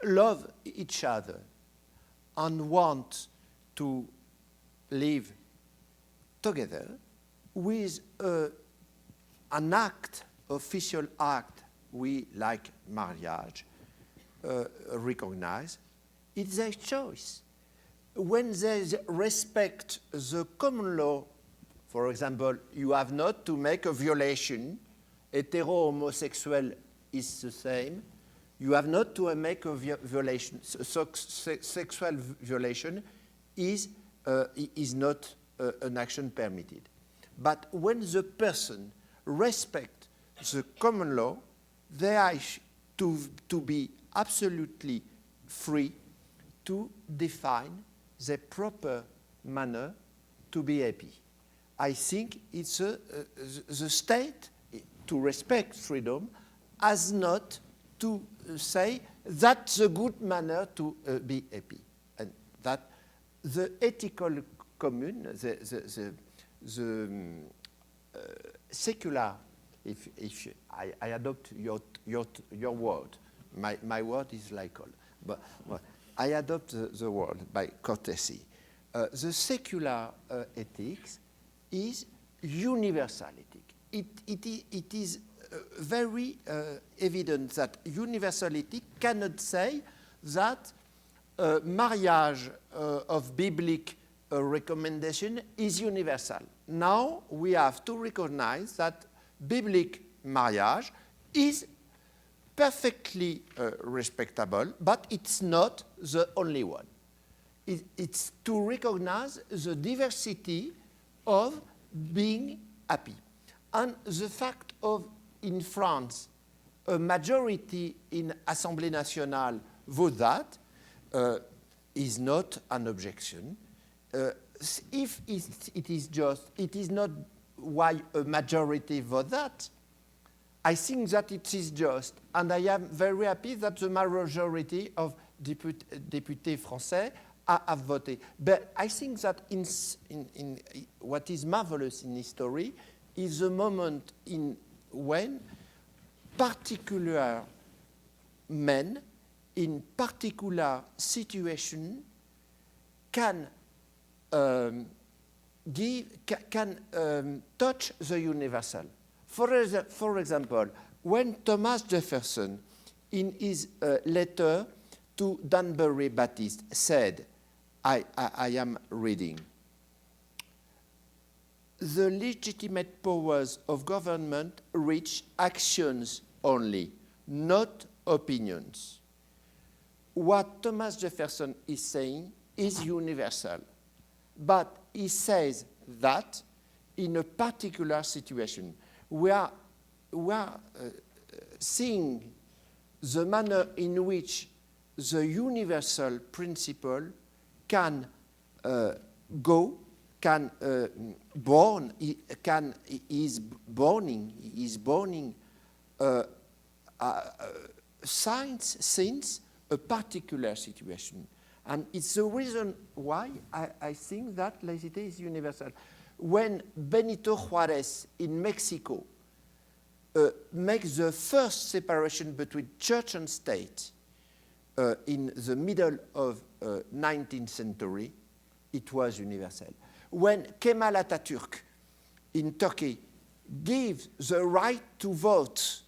love each other and want to live together with an act, official act, we like marriage, recognize, it's their choice. When they respect the common law, for example, you have not to make a violation, hetero-homosexual is the same, you have not to make a violation, sexual violation is not an action permitted. But when the person respects the common law, they are to be absolutely free to define the proper manner to be happy. I think it's the state, to respect freedom, has not to say that's a good manner to be happy. And that the ethical commune, the secular, if I adopt your word, my word is laical, but I adopt the word by courtesy. The secular ethics is universality. It is very evident that universality cannot say that marriage of biblical recommendation is universal. Now we have to recognize that biblical marriage is perfectly respectable, but it's not the only one. It's to recognize the diversity of being happy. And the fact of, in France, a majority in Assemblée Nationale vote that, is not an objection. If it is not why a majority vote that, I think that it is just, and I am very happy that the majority of députés français have voted. But I think that in what is marvelous in history is the moment when particular men in particular situation can touch the universal. For example, when Thomas Jefferson, in his letter to Danbury Baptist, said, I am reading, the legitimate powers of government reach actions only, not opinions. What Thomas Jefferson is saying is universal, but he says that in a particular situation. We are seeing the manner in which the universal principle can is borning science since a particular situation. And it's the reason why I think that laicité is universal. When Benito Juárez in Mexico makes the first separation between church and state in the middle of 19th century, it was universal. When Kemal Atatürk in Turkey gives the right to vote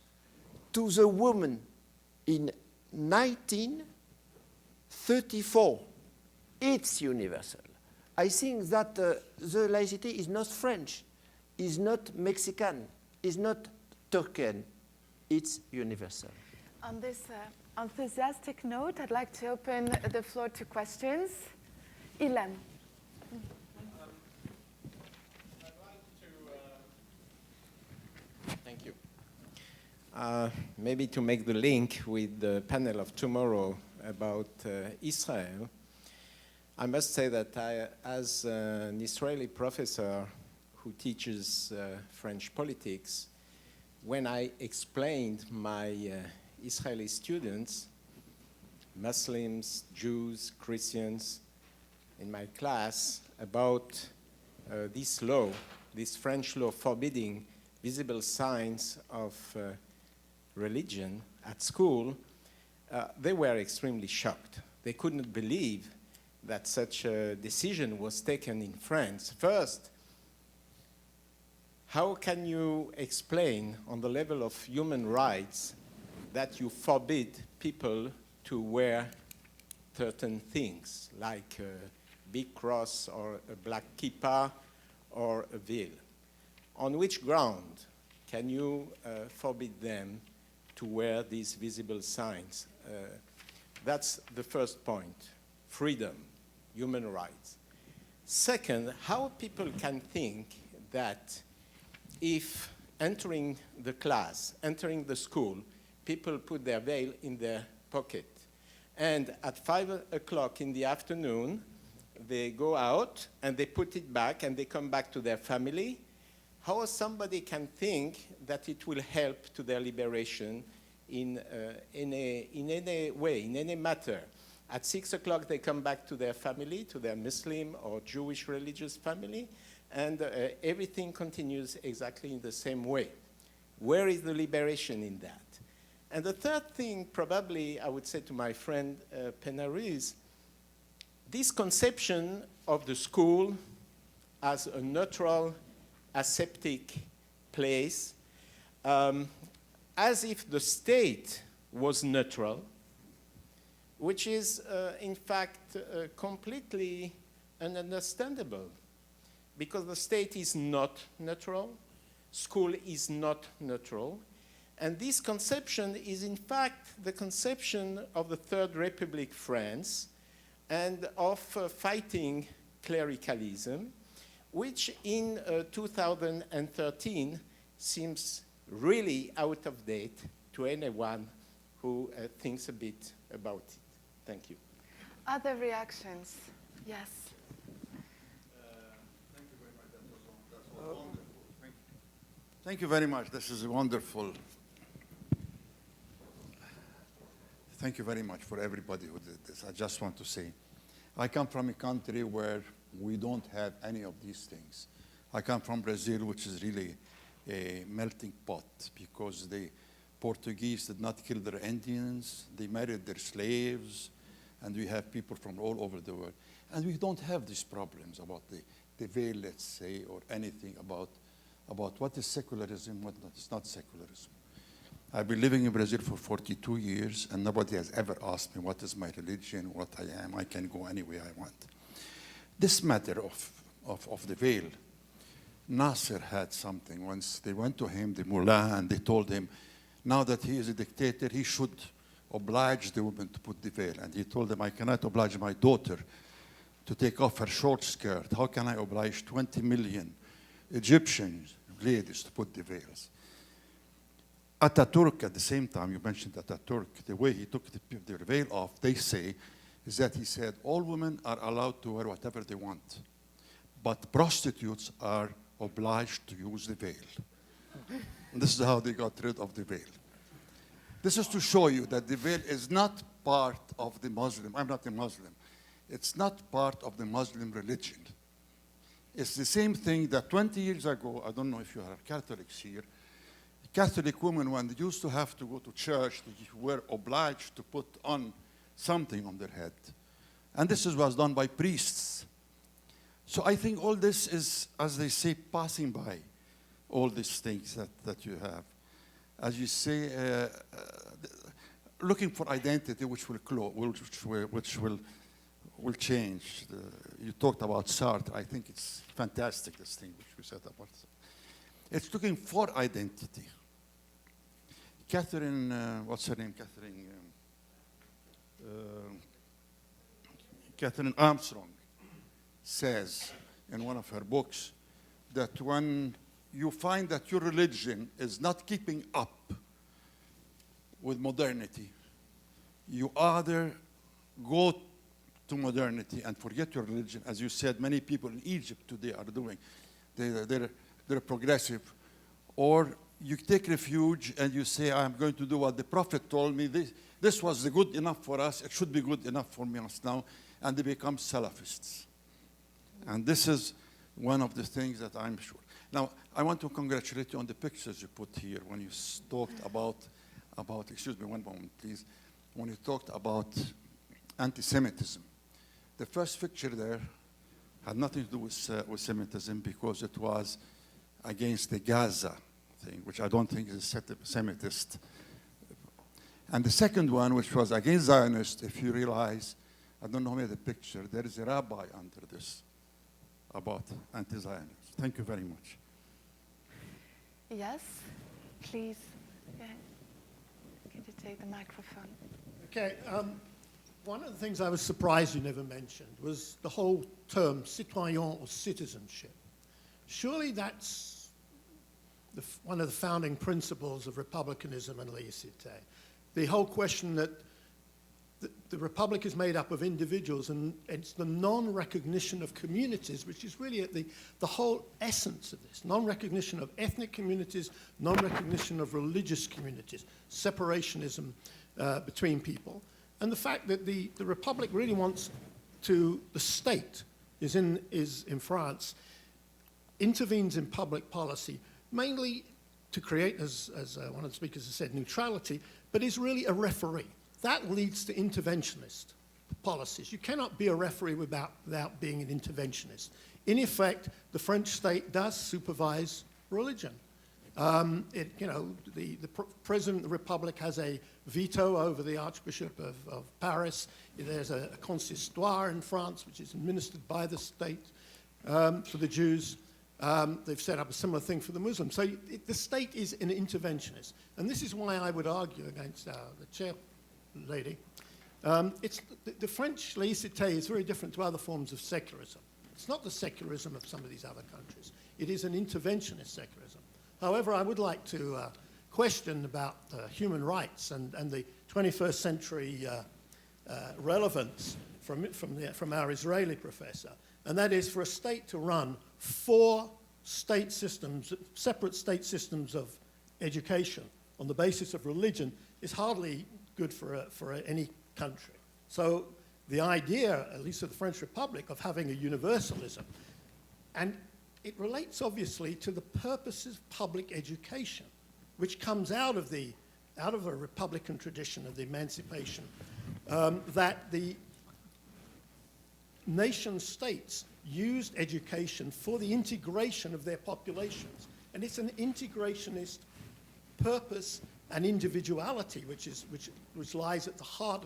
to the woman in 1934, it's universal. I think that the laicité is not French, is not Mexican, is not Turkish, it's universal. On this enthusiastic note, I'd like to open the floor to questions. Ilan. Thank you. Maybe to make the link with the panel of tomorrow about Israel, I must say that I, as an Israeli professor who teaches French politics, when I explained my Israeli students, Muslims, Jews, Christians, in my class about this law, this French law forbidding visible signs of religion at school, they were extremely shocked. They couldn't believe that such a decision was taken in France. First, how can you explain on the level of human rights that you forbid people to wear certain things, like a big cross or a black kippah or a veil? On which ground can you forbid them to wear these visible signs? That's the first point, freedom, human rights. Second, how people can think that if entering the class, entering the school, people put their veil in their pocket, and at 5 o'clock in the afternoon, they go out and they put it back and they come back to their family, how somebody can think that it will help to their liberation in any way, in any matter? At 6 o'clock, they come back to their family, to their Muslim or Jewish religious family, and everything continues exactly in the same way. Where is the liberation in that? And the third thing, probably, I would say to my friend Pena-Ruiz, this conception of the school as a neutral, aseptic place, as if the state was neutral, which is, in fact, completely ununderstandable, because the state is not neutral, school is not neutral, and this conception is, in fact, the conception of the Third Republic France and of fighting clericalism, which in 2013 seems really out of date to anyone who thinks a bit about it. Thank you. Other reactions? Yes. Thank you very much. That was wonderful. Thank you very much. This is wonderful. Thank you very much for everybody who did this. I just want to say, I come from a country where we don't have any of these things. I come from Brazil, which is really a melting pot because the Portuguese did not kill their Indians. They married their slaves. And we have people from all over the world. And we don't have these problems about the veil, let's say, or anything about what is secularism, what is not secularism. I've been living in Brazil for 42 years, and nobody has ever asked me what is my religion, what I am. I can go any way I want. This matter of the veil, Nasser had something once. They went to him, the mullah, and they told him, now that he is a dictator, he should oblige the women to put the veil. And he told them, I cannot oblige my daughter to take off her short skirt. How can I oblige 20 million Egyptian ladies to put the veils? Ataturk, at the same time, you mentioned Ataturk, the way he took the veil off, they say, is that he said, all women are allowed to wear whatever they want, but prostitutes are obliged to use the veil. And this is how they got rid of the veil. This is to show you that the veil is not part of the Muslim. I'm not a Muslim. It's not part of the Muslim religion. It's the same thing that 20 years ago, I don't know if you are Catholics here, Catholic women, when they used to have to go to church, they were obliged to put on something on their head. And this was done by priests. So I think all this is, as they say, passing by all these things that you have. As you say, looking for identity which will change. You talked about Sartre. I think it's fantastic, this thing which we said about. It's looking for identity. Catherine, what's her name? Catherine Armstrong says in one of her books that when you find that your religion is not keeping up with modernity, you either go to modernity and forget your religion, as you said, many people in Egypt today are doing. They're progressive. Or you take refuge and you say, I'm going to do what the Prophet told me. This was good enough for us. It should be good enough for us now. And they become Salafists. And this is one of the things that I'm sure. Now, I want to congratulate you on the pictures you put here when you talked about excuse me one moment, please, when you talked about anti-Semitism. The first picture there had nothing to do with Semitism because it was against the Gaza thing, which I don't think is Semitist. And the second one, which was against Zionists, if you realize, I don't know who made the picture, there is a rabbi under this about anti-Zionists. Thank you very much. Yes, please. Yeah. Can you take the microphone? Okay. One of the things I was surprised you never mentioned was the whole term citoyen or citizenship. Surely that's one of the founding principles of republicanism and laïcité. The whole question that the republic is made up of individuals, and it's the non-recognition of communities, which is really at the whole essence of this. Non-recognition of ethnic communities, non-recognition of religious communities, separationism between people. And the fact that the republic really wants to, the state is in France, intervenes in public policy, mainly to create, as one of the speakers has said, neutrality, but is really a referee. That leads to interventionist policies. You cannot be a referee without being an interventionist. In effect, the French state does supervise religion. The President of the Republic has a veto over the Archbishop of Paris. There's a consistoire in France, which is administered by the state for the Jews. They've set up a similar thing for the Muslims. So the state is an interventionist. And this is why I would argue against the chair lady. The French laïcité is very different to other forms of secularism. It's not the secularism of some of these other countries. It is an interventionist secularism. However, I would like to question about human rights and the 21st century relevance from our Israeli professor, and that is for a state to run 4 state systems, separate state systems of education on the basis of religion is hardly good for any country. So the idea, at least of the French Republic, of having a universalism, and it relates obviously to the purposes of public education, which comes out of a Republican tradition of the emancipation, that the nation states used education for the integration of their populations. And it's an integrationist purpose and individuality which lies at the heart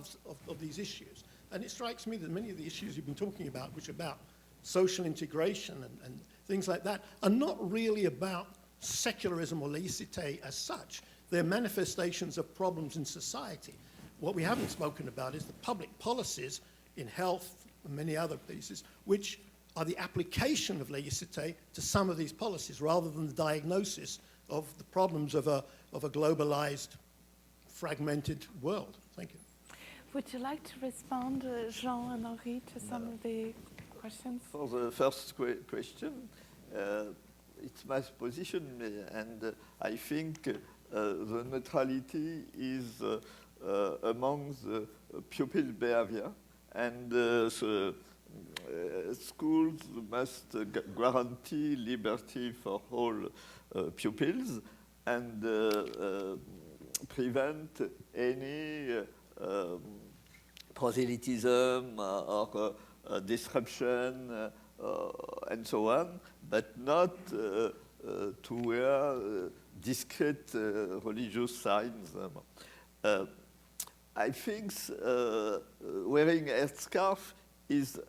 of these issues. And it strikes me that many of the issues you've been talking about, which are about social integration and things like that, are not really about secularism or laicite as such. They're manifestations of problems in society. What we haven't spoken about is the public policies in health and many other pieces, which are the application of laïcité to some of these policies rather than the diagnosis of the problems of a globalized, fragmented world. Thank you. Would you like to respond, Jean and Henri, to some of the questions? For the first question, it's my position, and I think the neutrality is among the pupil behavior, and schools must guarantee liberty for all pupils and prevent any proselytism or disruption and so on, but not to wear discrete religious signs. I think wearing a headscarf is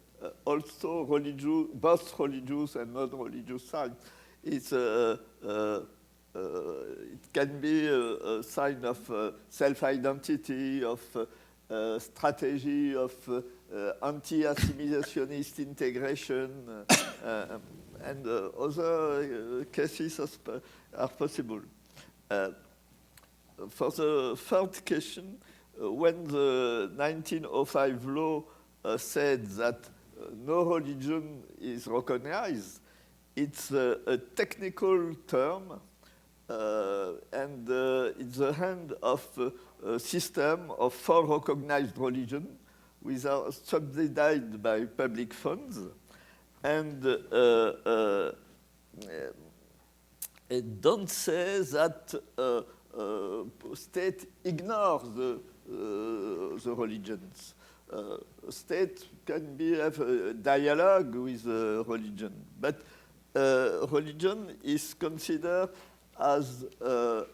also religious, both religious and non-religious signs. It's it can be a sign of self-identity, of strategy, of anti-assimilationist integration, and other cases are possible. For the third question, when the 1905 law said that no religion is recognized, it's a technical term, and it's the hand of a system of 4 recognized religions, which are subsidized by public funds, and it don't say that state ignores the religions. State can have a dialogue with religion, but religion is considered as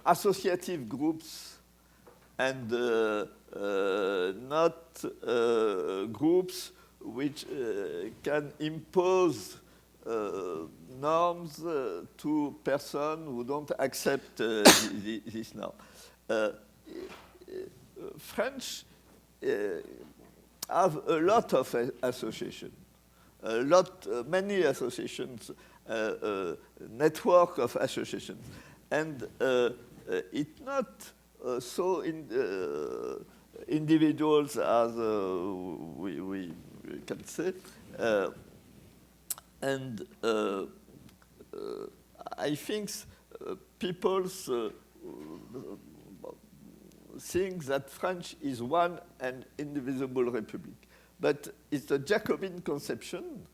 associative groups and not groups which can impose norms to persons who don't accept this norm. French have a lot of associations, many associations, network of associations, and it's not so individuals as we can say, and I think people think that France is one and indivisible republic, but it's a Jacobin conception.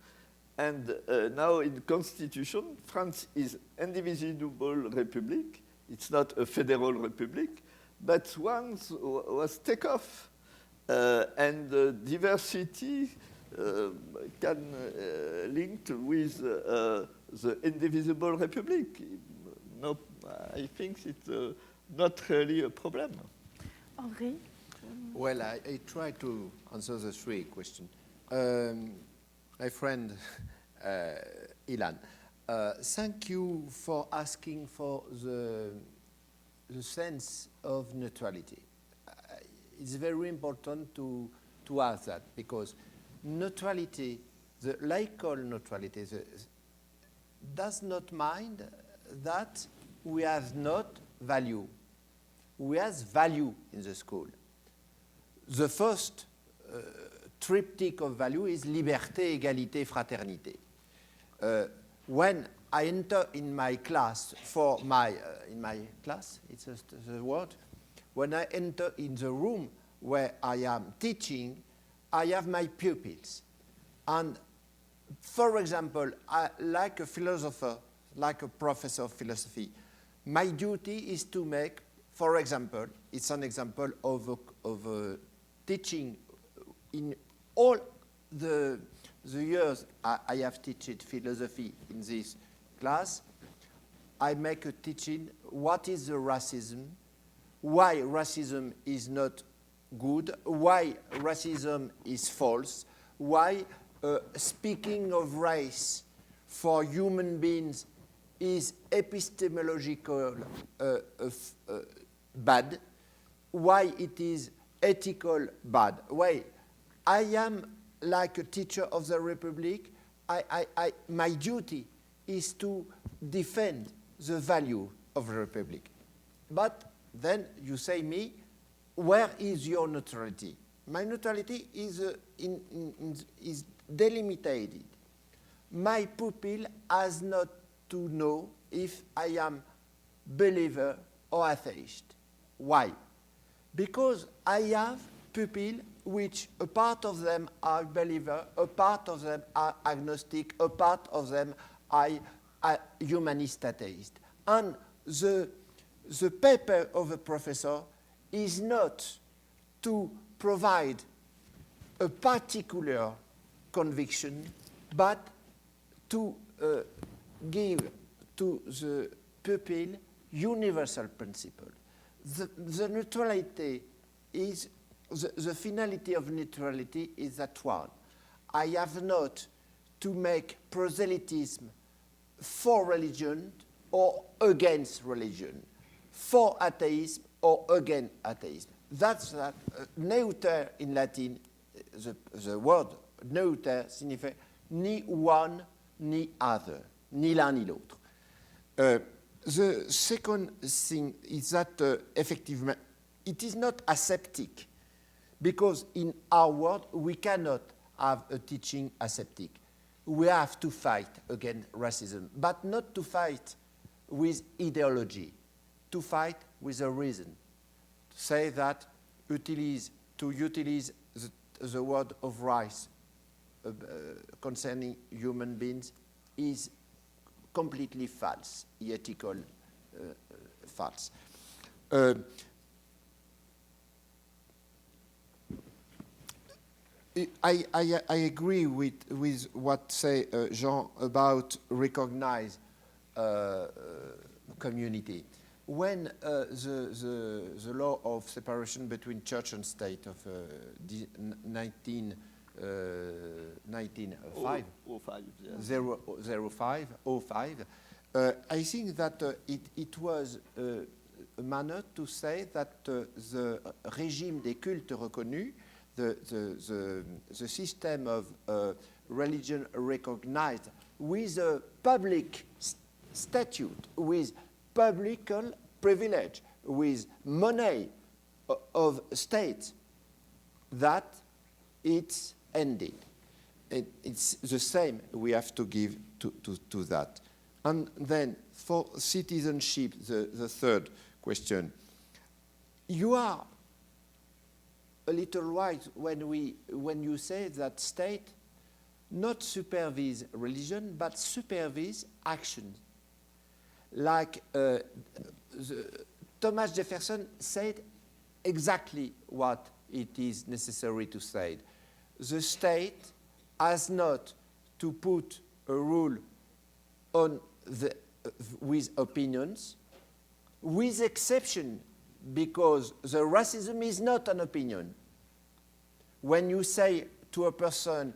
And now in Constitution, France is indivisible republic. It's not a federal republic, but once was taken off, and diversity can linked with the indivisible republic. No, I think it's not really a problem. Henri? Well, I try to answer the 3 questions. My friend Ilan, thank you for asking for the sense of neutrality. It's very important to ask that, because neutrality, the laical neutrality, does not mind that we have not value. We have value in the school. The first triptych of value is liberté, égalité, fraternité. When I enter in my class for my, in my class, it's the word, when I enter in the room where I am teaching, I have my pupils. And for example, like a philosopher, like a professor of philosophy, my duty is to make, for example, it's an example of teaching in all the years I have taught philosophy in this class. I make a teaching, what is the racism, why racism is not good, why racism is false, why speaking of race for human beings is epistemological bad, why it is ethical bad. Why I am like a teacher of the Republic, my duty is to defend the value of the Republic. But then you say me, where is your neutrality? My neutrality is delimited. My pupil has not to know if I am believer or atheist. Why? Because I have pupils which a part of them are believer, a part of them are agnostic, a part of them are humanist atheist. And the paper of a professor is not to provide a particular conviction, but to give to the pupil universal principle. The neutrality is, the finality of neutrality is that one. I have not to make proselytism for religion or against religion, for atheism or against atheism. That's that. Neuter in Latin, the word neuter signifies ni one ni other, ni l'un ni l'autre. The second thing is that effectively it is not aseptic, because in our world we cannot have a teaching aseptic. We have to fight against racism, but not to fight with ideology, to fight with a reason. To say that to utilize the word of rights concerning human beings is completely false, ethical false. I agree with what say Jean about recognize community. When the law of separation between church and state of 1905, I think that it was a manner to say that the régime des cultes reconnus, the system of religion recognized with a public statute, with public privilege, with money of state, that it's ended. It's the same we have to give to that. And then for citizenship, the third question, you are a little right when you say that state not supervise religion, but supervise action. Like Thomas Jefferson said exactly what it is necessary to say. The state has not to put a rule on with opinions, with exception, because the racism is not an opinion. When you say to a person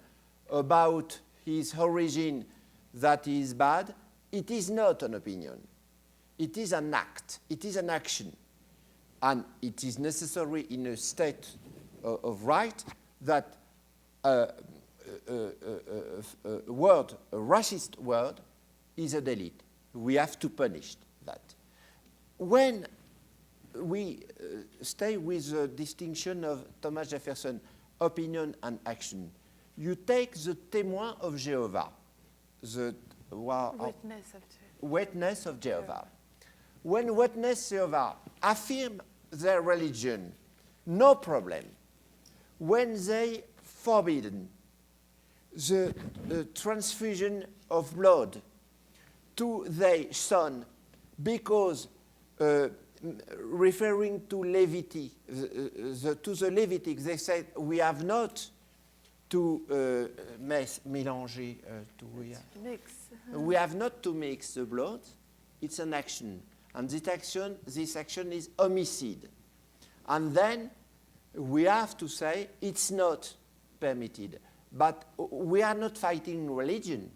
about his origin that he is bad, it is not an opinion. It is an act. It is an action. And it is necessary in a state of right that a racist word is a delete. We have to punish that. When we stay with the distinction of Thomas Jefferson opinion and action. You take the témoin of Jehovah, the witness of Jehovah. When witness Jehovah affirm their religion, no problem. When they forbidden the transfusion of blood to their son because referring to Levitic, to the Levitic, they said we have not to mélanger, we have not to mix the blood. It's an action, and this action is homicide, and then we have to say it's not permitted. But we are not fighting religion.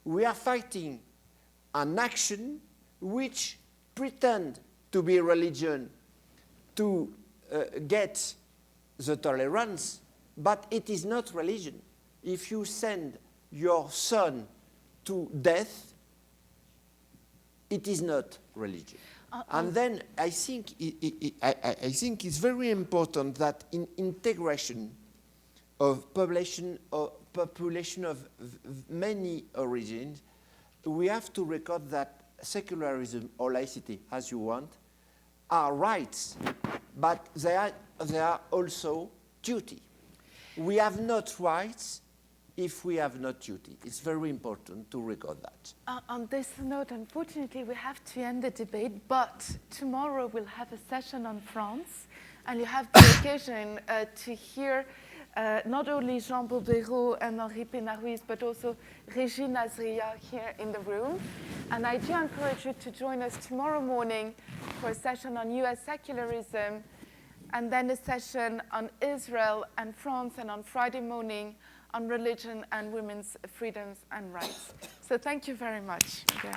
We are fighting an action which pretend to be religion to get the tolerance, but it is not religion. If you send your son to death, it is not religion. And then I think it's very important that in integration of population of many origins, we have to record that secularism or laicity, as you want, are rights, but they are also duty. We have not rights if we have not duty. It's very important to record that. On this note, unfortunately, we have to end the debate, but tomorrow we'll have a session on France, and you have the occasion to hear not only Jean Bauberot and Henri Pena-Ruiz, but also Régine Azria here in the room. And I do encourage you to join us tomorrow morning for a session on US secularism, and then a session on Israel and France, and on Friday morning on religion and women's freedoms and rights. So thank you very much. Yeah.